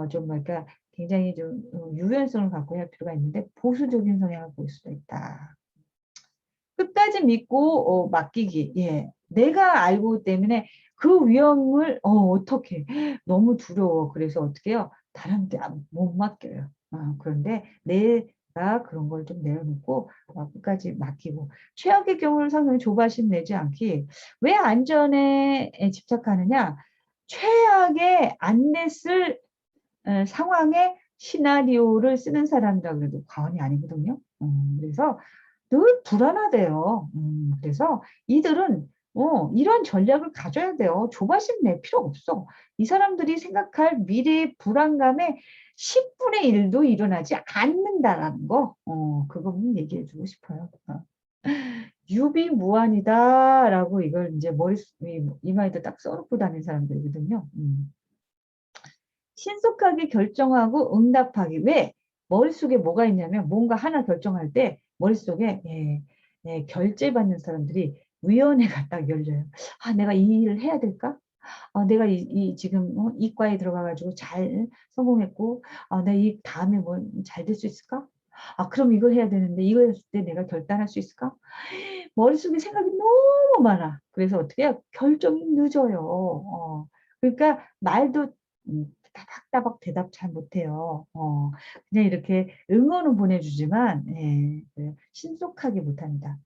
좀 뭐랄까 굉장히 좀 유연성을 갖고 할 필요가 있는데 보수적인 성향을 보일 수도 있다. 끝까지 믿고 맡기기. 예. 내가 알고 때문에 그 위험을 어떻게 너무 두려워. 그래서 어떻게 해요? 다른데 못 맡겨요. 그런데 내가 그런 걸 좀 내려놓고 끝까지 맡기고 최악의 경우를 상상해 조바심 내지 않기. 왜 안전에 집착하느냐? 최악의 안 됐을 상황에 시나리오를 쓰는 사람이라 그래도 과언이 아니거든요. 그래서 늘 불안하대요. 그래서 이들은 이런 전략을 가져야 돼요. 조바심 낼 필요 없어. 이 사람들이 생각할 미래의 불안감에 10분의 1도 일어나지 않는다라는 거, 그거는 얘기해 주고 싶어요. 유비무환이다라고 이걸 이제 이마에다 딱 써놓고 다니는 사람들이거든요. 신속하게 결정하고 응답하기. 왜? 머릿속에 뭐가 있냐면 뭔가 하나 결정할 때 머릿속에 결제받는 사람들이 위원회가 딱 열려요. 내가 이 일을 해야 될까? 내가 지금 이과에 들어가 가지고 잘 성공했고 내가 이 다음에 뭐 잘 될 수 있을까? 아 그럼 이걸 해야 되는데 이거 했을 때 내가 결단할 수 있을까? 머릿속에 생각이 너무 많아. 그래서 어떻게 해요? 결정이 늦어요. 그러니까 말도 따박따박 대답 잘 못해요. 그냥 이렇게 응원은 보내주지만 예, 그 신속하게 못합니다.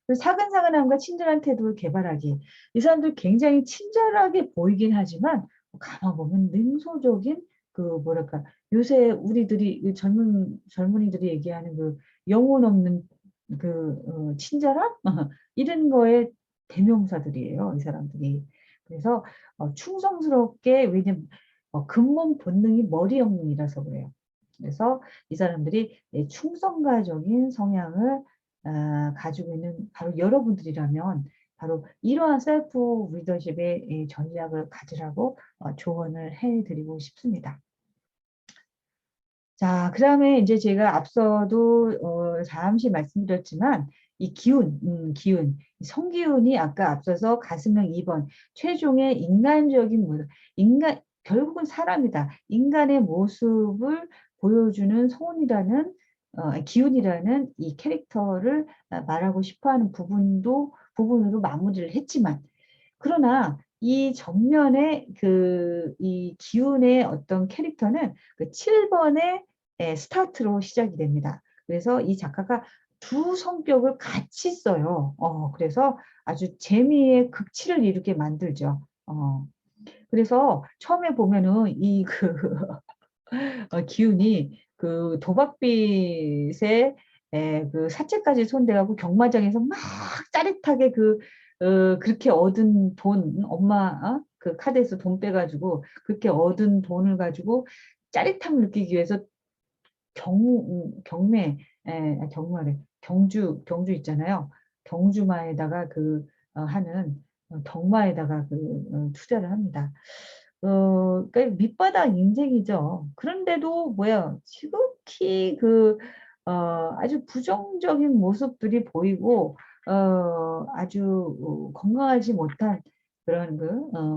그 사근사근함과 친절한 태도를 개발하기. 이 사람들 굉장히 친절하게 보이긴 하지만 가만 보면 능소적인 그 뭐랄까 요새 우리들이 이 젊은이들이 얘기하는 그 영혼 없는 그 친절함 이런 거에 대명사들이에요, 이 사람들이. 그래서 충성스럽게 왜냐면 근본 본능이 머리 영능이라서 그래요. 그래서 이 사람들이 충성가적인 성향을 가지고 있는 바로 여러분들이라면 바로 이러한 셀프 리더십의 이 전략을 가지라고 조언을 해 드리고 싶습니다. 자, 그다음에 인제 제가 앞서도 잠시 말씀드렸지만 이 기운, 이 성기운이 아까 앞서서 가슴형 2 번 최종의 인간적인 모습 결국은 사람이다. 인간의 모습을 보여주는 성운이라는 기운이라는 이 캐릭터를 말하고 싶어 하는 부분으로 마무리를 했지만 그러나 이 전면의 이 기운의 어떤 캐릭터는 그 7 번의 스타트로 시작이 됩니다. 그래서 이 작가가 두 성격을 같이 써요. 그래서 아주 재미의 극치를 이루게 만들죠. 그래서 처음에 보면은 이 기운이 그 도박빚에 그 사채까지 손대 갖고 경마장에서 막 짜릿하게 그렇게 얻은 돈 엄마 그 카드에서 돈 빼 가지고 그렇게 얻은 돈을 가지고 짜릿함을 느끼기 위해서 경매 경마래. 경주 있잖아요. 경주마에다가 하는 경마에다가 투자를 합니다. 그러니까 밑바닥 인생이죠. 그런데도 뭐야 지극히 아주 부정적인 모습들이 보이고 아주 건강하지 못한 그런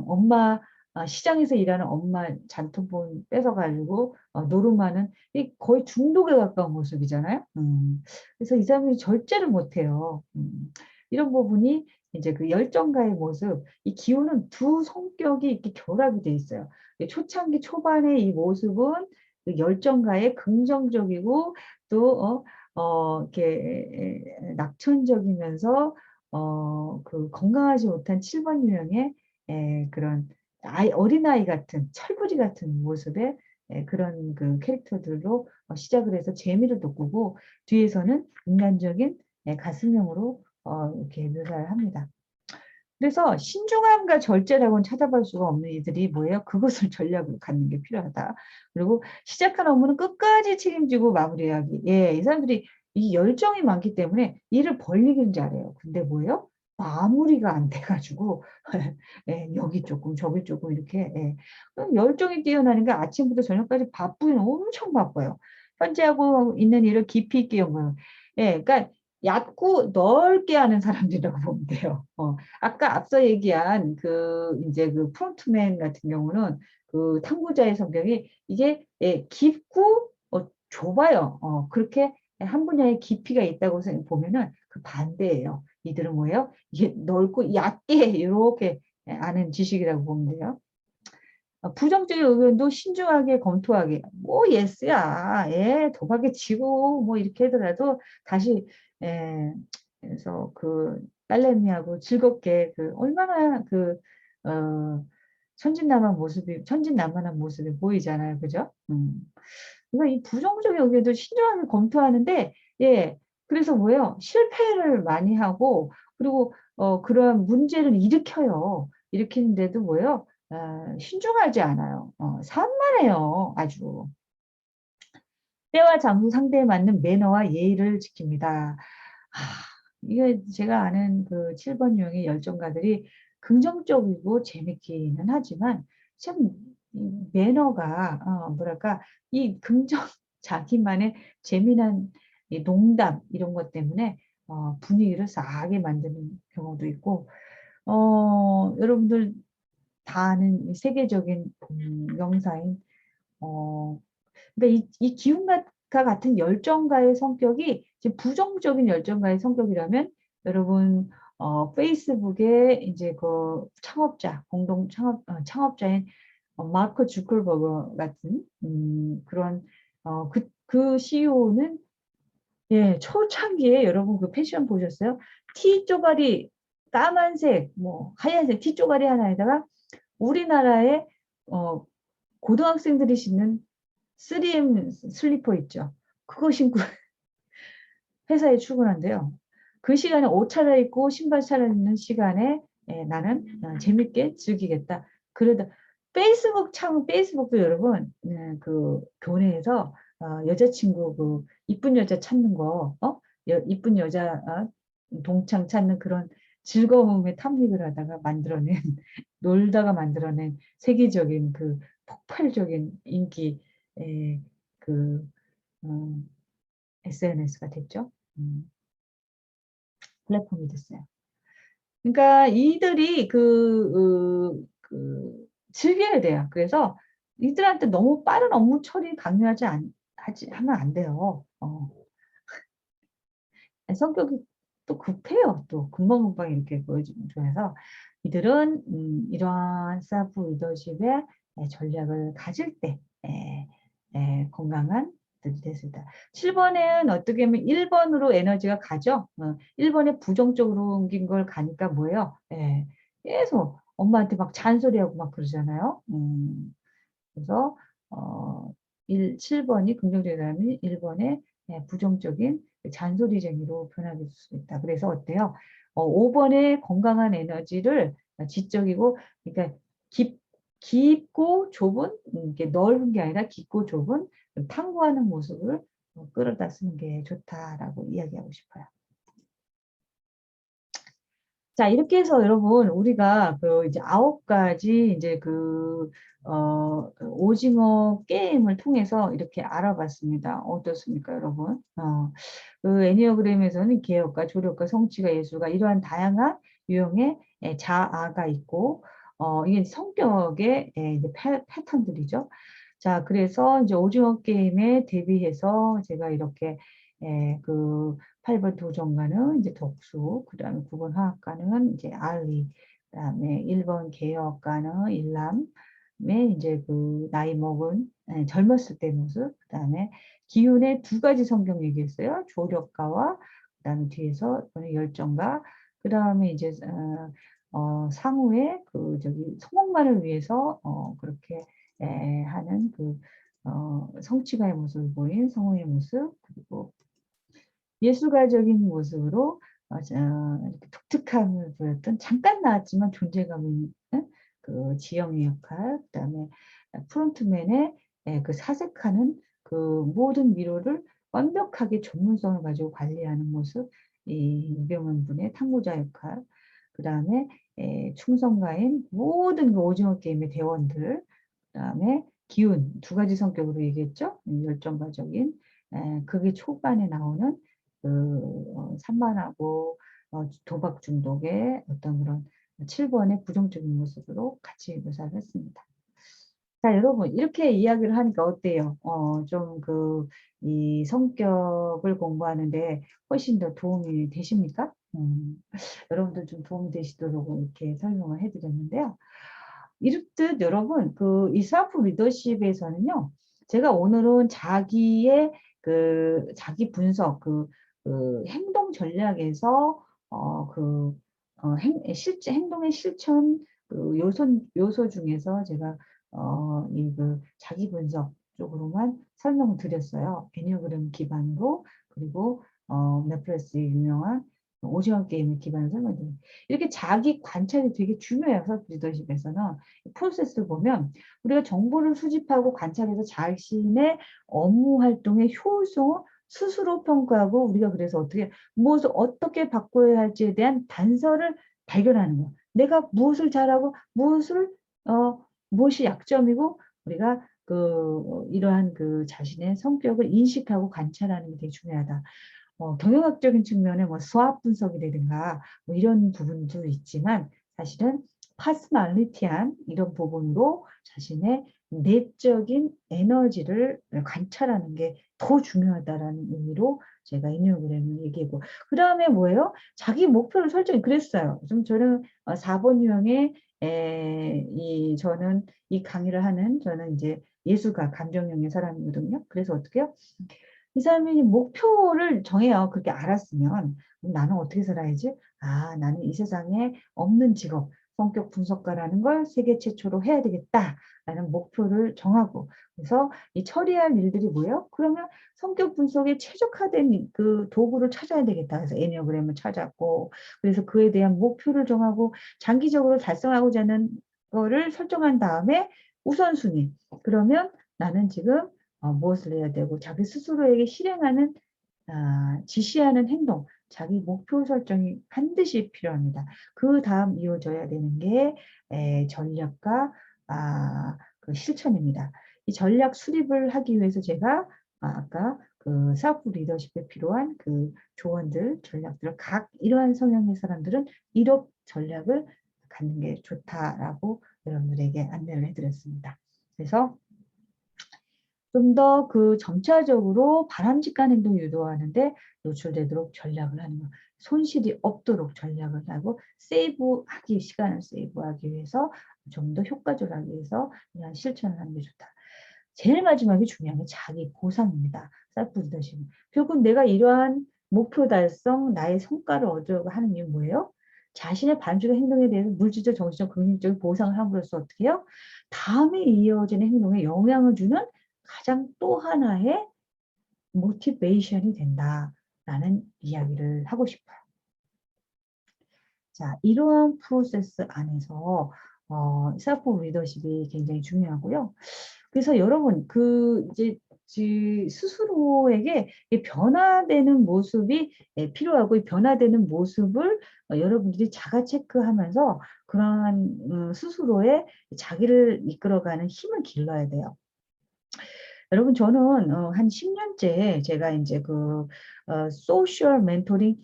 엄마 시장에서 일하는 엄마 잔돈폰 뺏어 가지고 노름하는 이 거의 중독에 가까운 모습이잖아요. 그래서 이 사람이 절제를 못해요. 이런 부분이 이제 그 열정가의 모습, 이 기운은 두 성격이 이렇게 결합이 돼 있어요. 초창기 초반의 이 모습은 그 열정가의 긍정적이고 또 이렇게 낙천적이면서 그 건강하지 못한 7번 유형의 그런 어린아이 같은 철부지 같은 모습의 그런 그 캐릭터들로 시작을 해서 재미를 돋구고 뒤에서는 인간적인 가슴형으로 이렇게 묘사를 합니다. 그래서 신중함과 절제라고는 찾아볼 수가 없는 이들이 뭐예요? 그것을 전략으로 갖는 게 필요하다. 그리고 시작한 업무는 끝까지 책임지고 마무리하기. 예, 이 사람들이 이 열정이 많기 때문에 일을 벌리기는 잘해요. 근데 뭐예요? 마무리가 안 돼 가지고 예, 여기 조금 저기 조금 이렇게 그럼 열정이 뛰어나니까 아침부터 저녁까지 바쁘긴 엄청 바빠요. 현재 하고 있는 일을 깊이 있게 연구하는. 예, 그러니까 얕고 넓게 하는 사람들이라고 보면 돼요. 아까 앞서 얘기한 인제 그 프론트맨 같은 경우는 그 탐구자의 성격이 이게 깊고 좁아요. 그렇게 한 분야에 깊이가 있다고 보면은 그 반대예요. 이들은 뭐예요? 이게 넓고 얕게 요렇게 아는 지식이라고 보면 돼요. 부정적인 의견도 신중하게 검토하게. 뭐 예스야. 도박에 지고 뭐 이렇게 하더라도 다시 예 그래서 딸내미하고 즐겁게 얼마나 어 천진난만한 모습이 보이잖아요. 그죠? 그래서 이 부정적인 의견도 신중하게 검토하는데 예 그래서 뭐예요? 실패를 많이 하고 그리고 그런 문제를 일으켜요. 일으키는데도 뭐예요? 신중하지 않아요. 산만해요, 아주. 때와 장소 상대에 맞는 매너와 예의를 지킵니다. 이게 제가 아는 그 7번 유형의 열정가들이 긍정적이고 재밌기는 하지만 참 이 매너가 뭐랄까 이 자기만의 재미난 이 농담 이런 것 때문에 분위기를 싸하게 만드는 경우도 있고 여러분들 다 아는 이 세계적인 명사인 어 그러니까 이 기운 같은 열정가의 성격이 이제 부정적인 열정가의 성격이라면 여러분 페이스북에 이제 그 창업자 공동 창업자인 마크 주커버그 같은 그런 그 CEO는 예, 초창기에 여러분 그 패션 보셨어요? 티 쪼가리 까만색 뭐 하얀색 티 쪼가리 하나에다가 우리나라의 어 고등학생들이 신는 3M 슬리퍼 있죠. 그거 신고 회사에 출근한대요. 그 시간에 옷 차려입고 신발 차려입는 시간에 나는 재밌게 즐기겠다. 그러다 페이스북도 여러분 그 교내에서 여자친구 그 이쁜 여자 찾는 거 이쁜 여자 동창 찾는 그런 즐거움에 탐닉을 하다가 만들어낸 놀다가 만들어낸 세계적인 그 폭발적인 인기 그 어, SNS가 됐죠. 플랫폼이 됐어요. 그러니까 이들이 즐겨야 돼요. 그래서 이들한테 너무 빠른 업무 처리 하면 안 돼요. 성격이 또 급해요. 또 금방금방 이렇게 보여주면 좋아서 이들은 이러한 셀프 리더십의 전략을 가질 때 건강한 들이 됐습니다. 7번에는 어떻게 하면 1번으로 에너지가 가죠. 1번에 부정적으로 옮긴 걸 가니까 뭐예요? 계속 엄마한테 막 잔소리하고 막 그러잖아요. 그래서 어, 7번이 긍정적이라면 1번에 부정적인 잔소리쟁이로 변하게 될 수 있다. 그래서 어때요? 5번의 건강한 에너지를 지적이고 그러니까 깊고 좁은 이게 넓은 게 아니라 깊고 좁은 탐구하는 모습을 끌어다 쓰는 게 좋다라고 이야기하고 싶어요. 자, 이렇게 해서 여러분, 우리가 그 이제 9가지 이제 오징어 게임을 통해서 이렇게 알아봤습니다. 어떻습니까, 여러분? 그 애니어그램에서는 개혁과 조력과 성취가 예술가 이러한 다양한 유형의 자아가 있고, 이게 성격의 이제 패턴들이죠. 자, 그래서 이제 오징어 게임에 대비해서 제가 이렇게 그 8번 도전가는 이제 독수, 그 다음에 9번 화학가는 이제 알리, 그 다음에 1번 개혁가는 일남에 이제 그 나이 먹은 젊었을 때 모습, 그 다음에 기운의 2가지 성경 얘기했어요. 조력가와 그 다음에 뒤에서 열정가, 그 다음에 이제 상우의 그 저기 성공만을 위해서 그렇게 하는 성취가의 모습을 보인 성우의 모습, 그리고 예술가적인 모습으로 이렇게 독특함을 보였던 잠깐 나왔지만 존재감 있는 그 지영의 역할, 그다음에 프론트맨의 그 사색하는 그 모든 미로를 완벽하게 전문성을 가지고 관리하는 모습, 이 이병헌 분의 탐구자 역할, 그다음에 충성가인 모든 그 오징어 게임의 대원들, 그다음에 기운 2가지 성격으로 얘기했죠. 열정가적인 그게 초반에 나오는 산만하고 도박 중독의 어떤 그런 7번의 부정적인 모습으로 같이 묘사를 했습니다. 자, 여러분, 이렇게 이야기를 하니까 어때요? 이 성격을 공부하는데 훨씬 더 도움이 되십니까? 여러분들 좀 도움이 되시도록 이렇게 설명을 해드렸는데요. 이렇듯 여러분, 이 셀프 리더십에서는요, 제가 오늘은 자기의 자기 분석, 행동 전략에서, 행동의 실천 요소 중에서 제가, 자기 분석 쪽으로만 설명을 드렸어요. 애니어그램 기반으로, 그리고, 넷플릭스의 유명한 오징어 게임을 기반으로 설명드려요. 이렇게 자기 관찰이 되게 중요해요. 셀프 리더십에서는. 프로세스를 보면 우리가 정보를 수집하고 관찰해서 자신의 업무 활동의 효율성을 스스로 평가하고 우리가 그래서 무엇을 어떻게 바꿔야 할지에 대한 단서를 발견하는 거예요. 내가 무엇을 잘하고 무엇이 약점이고 우리가 이러한 자신의 성격을 인식하고 관찰하는 게 되게 중요하다. 경영학적인 측면에 수학 분석이라든가 이런 부분도 있지만 사실은 퍼스널리티한 이런 부분으로 자신의 내적인 에너지를 관찰하는 게 더 중요하다라는 의미로 제가 애니어그램을 얘기하고, 그 다음에 뭐예요? 자기 목표를 설정해. 그랬어요. 좀 저는 4번 유형의 저는 이 강의를 하는, 저는 이제 예술가 감정형의 사람이거든요. 그래서 어떻게 해요? 이 사람이 목표를 정해요. 그렇게 알았으면 나는 어떻게 살아야지? 아, 나는 이 세상에 없는 직업, 성격 분석가라는 걸 세계 최초로 해야 되겠다라는 목표를 정하고, 그래서 이 처리할 일들이 뭐예요? 그러면 성격 분석에 최적화된 그 도구를 찾아야 되겠다. 그래서 애니어그램을 찾았고, 그래서 그에 대한 목표를 정하고 장기적으로 달성하고자 하는 거를 설정한 다음에 우선순위. 그러면 나는 지금 무엇을 해야 되고, 자기 스스로에게 실행하는, 지시하는 행동, 자기 목표 설정이 반드시 필요합니다. 그 다음 이어져야 되는 게 전략과 그 실천입니다. 이 전략 수립을 하기 위해서 제가 아까 그 셀프 리더십에 필요한 그 조언들, 전략들을 각 이러한 성향의 사람들은 이런 전략을 갖는 게 좋다라고 여러분들에게 안내를 해드렸습니다. 그래서 좀 더 그 점차적으로 바람직한 행동 유도하는데 노출되도록 전략을 하는 것. 손실이 없도록 전략을 하고 시간을 세이브하기 위해서 좀 더 효과적으로 하기 위해서 그냥 실천을 하는 게 좋다. 제일 마지막에 중요한 게 자기 보상입니다. 셀프 리더십. 결국 내가 이러한 목표 달성, 나의 성과를 얻으려고 하는 이유는 뭐예요? 자신의 반죽의 행동에 대해서 물질적, 정신적, 긍정적인 보상을 함으로써 어떻게 해요? 다음에 이어지는 행동에 영향을 주는 가장 또 하나의 모티베이션이 된다라는 이야기를 하고 싶어요. 자, 이러한 프로세스 안에서 셀프 리더십이 굉장히 중요하고요. 그래서 여러분 이제 스스로에게 변화되는 모습이 필요하고, 이 변화되는 모습을 여러분들이 자가 체크하면서 그러한 스스로의 자기를 이끌어가는 힘을 길러야 돼요. 여러분, 저는 한 10년째 제가 이제 소셜 멘토링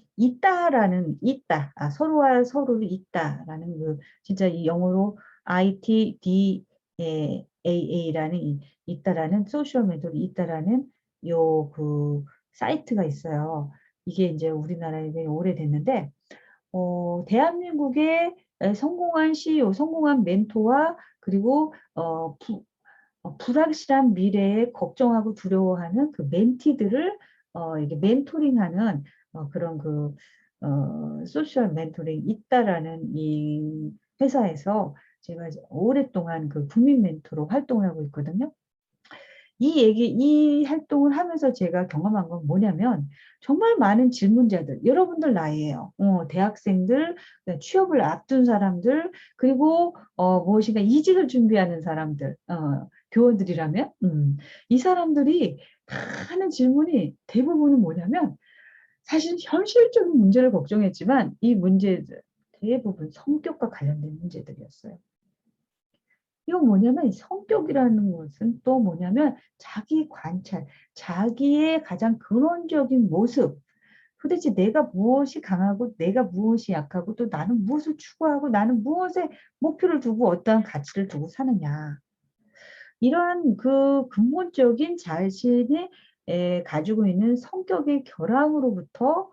서로와 서로를 있다라는 진짜 이 영어로 ITDAA라는 있다라는 소셜 멘토링 있다라는 사이트가 있어요. 이게 이제 우리나라에 오래됐는데, 대한민국의 성공한 CEO, 성공한 멘토와, 그리고 불확실한 미래에 걱정하고 두려워하는 그 멘티들을 이게 멘토링하는 그런 소셜 멘토링 있다라는 이 회사에서 제가 오랫동안 국민 멘토로 활동을 하고 있거든요. 이 활동을 하면서 제가 경험한 건 뭐냐면, 정말 많은 질문자들, 여러분들 나이에요. 대학생들, 취업을 앞둔 사람들, 그리고 무엇인가 이직을 준비하는 사람들, 교원들이라면, 이 사람들이 다 하는 질문이 대부분은 뭐냐면, 사실 현실적인 문제를 걱정했지만 이 문제들 대부분 성격과 관련된 문제들이었어요. 이건 뭐냐면, 성격이라는 것은 또 뭐냐면 자기 관찰, 자기의 가장 근원적인 모습, 도대체 내가 무엇이 강하고 내가 무엇이 약하고, 또 나는 무엇을 추구하고 나는 무엇에 목표를 두고 어떠한 가치를 두고 사느냐. 이러한 근본적인 자신이 가지고 있는 성격의 결함으로부터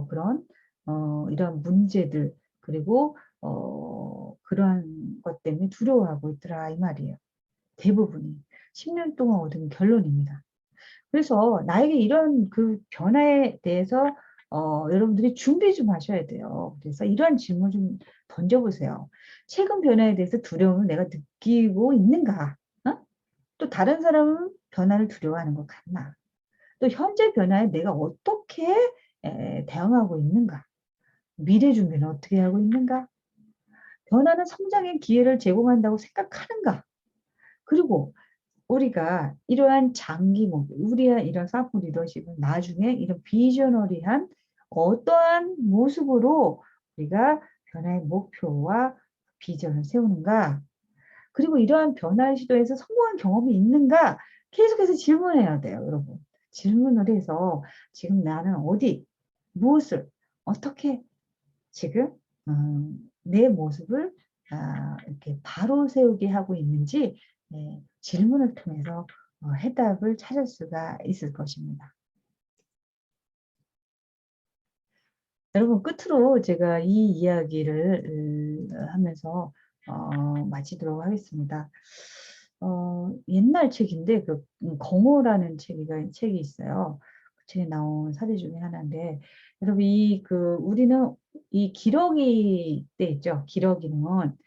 그런 이런 문제들, 그리고 그러한 것 때문에 두려워하고 있더라 이 말이에요. 대부분이 10년 동안 얻은 결론입니다. 그래서 나에게 이런 변화에 대해서 여러분들이 준비 좀 하셔야 돼요. 그래서 이러한 질문 좀 던져보세요. 최근 변화에 대해서 두려움을 내가 느끼고 있는가? 또 다른 사람은 변화를 두려워하는 것 같나? 또 현재 변화에 내가 어떻게 대응하고 있는가? 미래 준비는 어떻게 하고 있는가? 변화는 성장의 기회를 제공한다고 생각하는가? 그리고 우리가 이러한 장기 목표, 우리의 이런 사업 리더십은 나중에 이런 비저너리한 어떠한 모습으로 우리가 변화의 목표와 비전을 세우는가? 그리고 이러한 변화의 시도에서 성공한 경험이 있는가? 계속해서 질문해야 돼요, 여러분. 질문을 해서 지금 나는 어디, 무엇을, 어떻게 지금 내 모습을 이렇게 바로 세우게 하고 있는지 질문을 통해서 해답을 찾을 수가 있을 것입니다. 여러분, 끝으로 제가 이 이야기를 하면서 마치도록 하겠습니다. 옛날 책인데 그 거모라는 책이 있어요. 그 책에 나온 사례 중에 하나인데, 여러분 우리는 이 기러기 때 있죠. 기러기는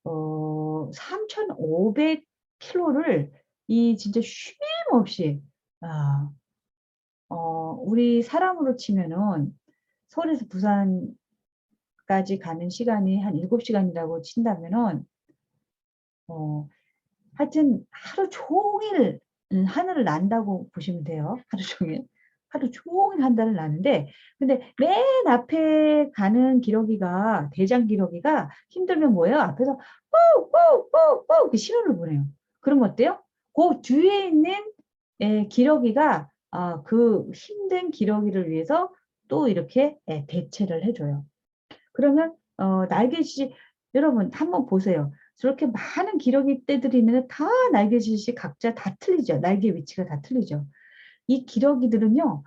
3,500km를 이 진짜 쉼 없이 아, 우리 사람으로 치면은 서울에서 부산까지 가는 시간이 한 7시간이라고 친다면은 어 하여튼 하루 종일 하늘을 난다고 보시면 돼요. 하루 종일. 하루 종일 하늘을 나는데, 근데 맨 앞에 가는 기러기가, 대장 기러기가 힘들면 뭐예요? 앞에서 "꼬꼬꼬꼬" 이렇게 신호를 보내요. 그러면 어때요? 그 뒤에 있는 기러기가 그 힘든 기러기를 위해서 또 이렇게 대체를 해 줘요. 그러면 날개짓이, 여러분 한번 보세요. 저렇게 많은 기러기 떼들이 있는데 다 날개짓이 각자 다 틀리죠. 날개 위치가 다 틀리죠. 이 기러기들은요,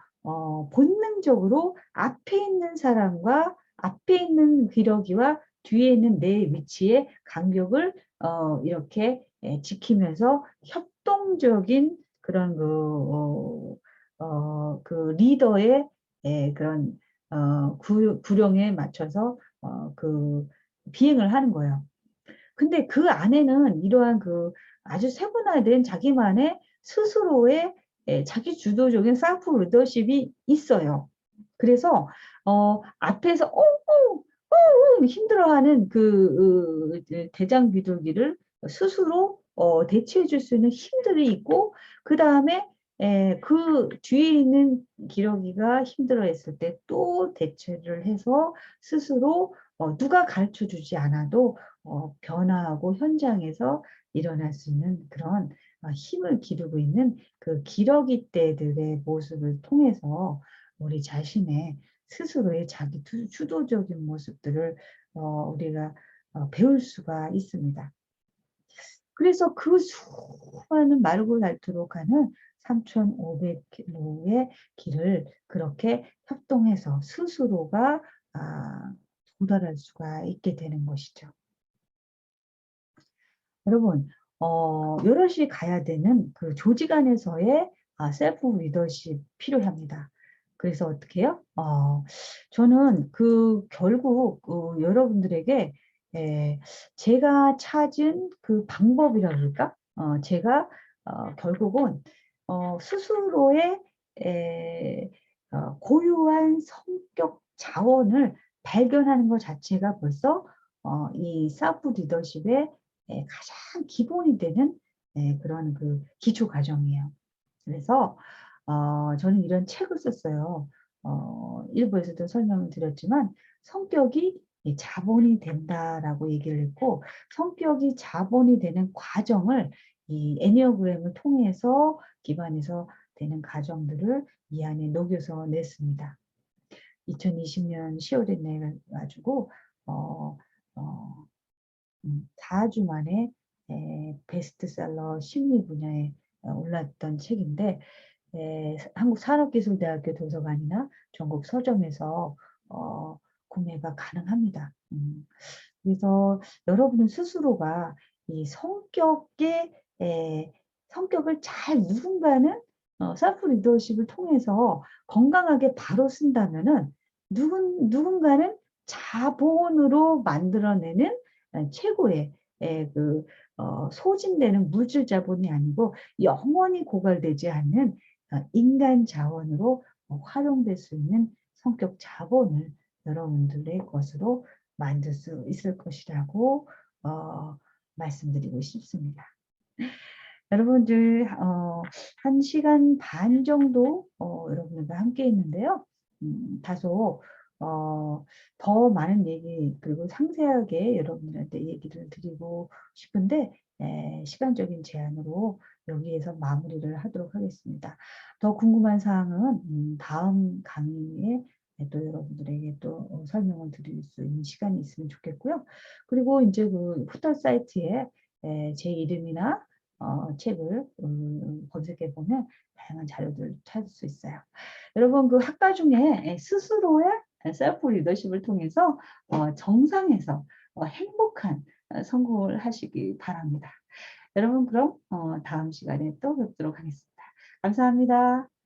본능적으로 앞에 있는 사람과 앞에 있는 기러기와 뒤에 있는 내 위치의 간격을 이렇게 지키면서 협동적인 그런 그 리더의 그런 구령에 맞춰서 비행을 하는 거예요. 근데 그 안에는 이러한 아주 세분화된 자기만의 스스로의 자기 주도적인 셀프 리더십이 있어요. 그래서 앞에서 힘들어하는 대장 비둘기를 스스로 대체해 줄 수 있는 힘들이 있고, 그다음에 그 뒤에 있는 기러기가 힘들어했을 때 또 대체를 해서 스스로 누가 가르쳐 주지 않아도 변화하고 현장에서 일어날 수 있는 그런 힘을 기르고 있는 그 기러기 떼들의 모습을 통해서 우리 자신의 스스로의 자기 주도적인 모습들을 우리가 배울 수가 있습니다. 그래서 그 수많은 마르고 닳도록 가는 3,500km의 길을 그렇게 협동해서 스스로가 도달할 수가 있게 되는 것이죠. 여러분, 여럿이 가야 되는 그 조직 안에서의 셀프 리더십 필요합니다. 그래서 어떻게 해요? 저는 결국 여러분들에게 제가 찾은 그 방법이라 그럴까? 제가 결국은 스스로의 에, 고유한 성격 자원을 발견하는 것 자체가 벌써 이 셀프 리더십의 가장 기본이 되는 그런 기초 과정이에요. 그래서 저는 이런 책을 썼어요. 일부에서도 설명을 드렸지만 성격이 자본이 된다라고 얘기를 했고, 성격이 자본이 되는 과정을 이 애니어그램을 통해서 기반해서 되는 과정들을 이 안에 녹여서 냈습니다. 2020년 10월에 내 가지고 어, 어, 4주 만에 베스트셀러 심리 분야에 올랐던 책인데, 한국산업기술대학교 도서관이나 전국 서점에서 구매가 가능합니다. 그래서 여러분은 스스로가 이 성격을 잘 누군가는 셀프 리더십을 통해서 건강하게 바로 쓴다면은 누군가는 자본으로 만들어내는 최고의 소진되는 물질 자본이 아니고 영원히 고갈되지 않는 인간 자원으로 활용될 수 있는 성격 자본을 여러분들의 것으로 만들 수 있을 것이라고 말씀드리고 싶습니다. 여러분들 1시간 반 정도 여러분들과 함께 했는데요. 다소 더 많은 얘기 그리고 상세하게 여러분들한테 얘기를 드리고 싶은데 시간적인 제한으로 여기에서 마무리를 하도록 하겠습니다. 더 궁금한 사항은 다음 강의에 또 여러분들에게 또 설명을 드릴 수 있는 시간이 있으면 좋겠고요. 그리고 이제 그 포털 사이트에 제 이름이나 책을 검색해 보면 다양한 자료들을 찾을 수 있어요. 여러분 그 학과 중에 스스로의 셀프 리더십을 통해서 정상에서 행복한 성공을 하시기 바랍니다. 여러분 그럼 다음 시간에 또 뵙도록 하겠습니다. 감사합니다.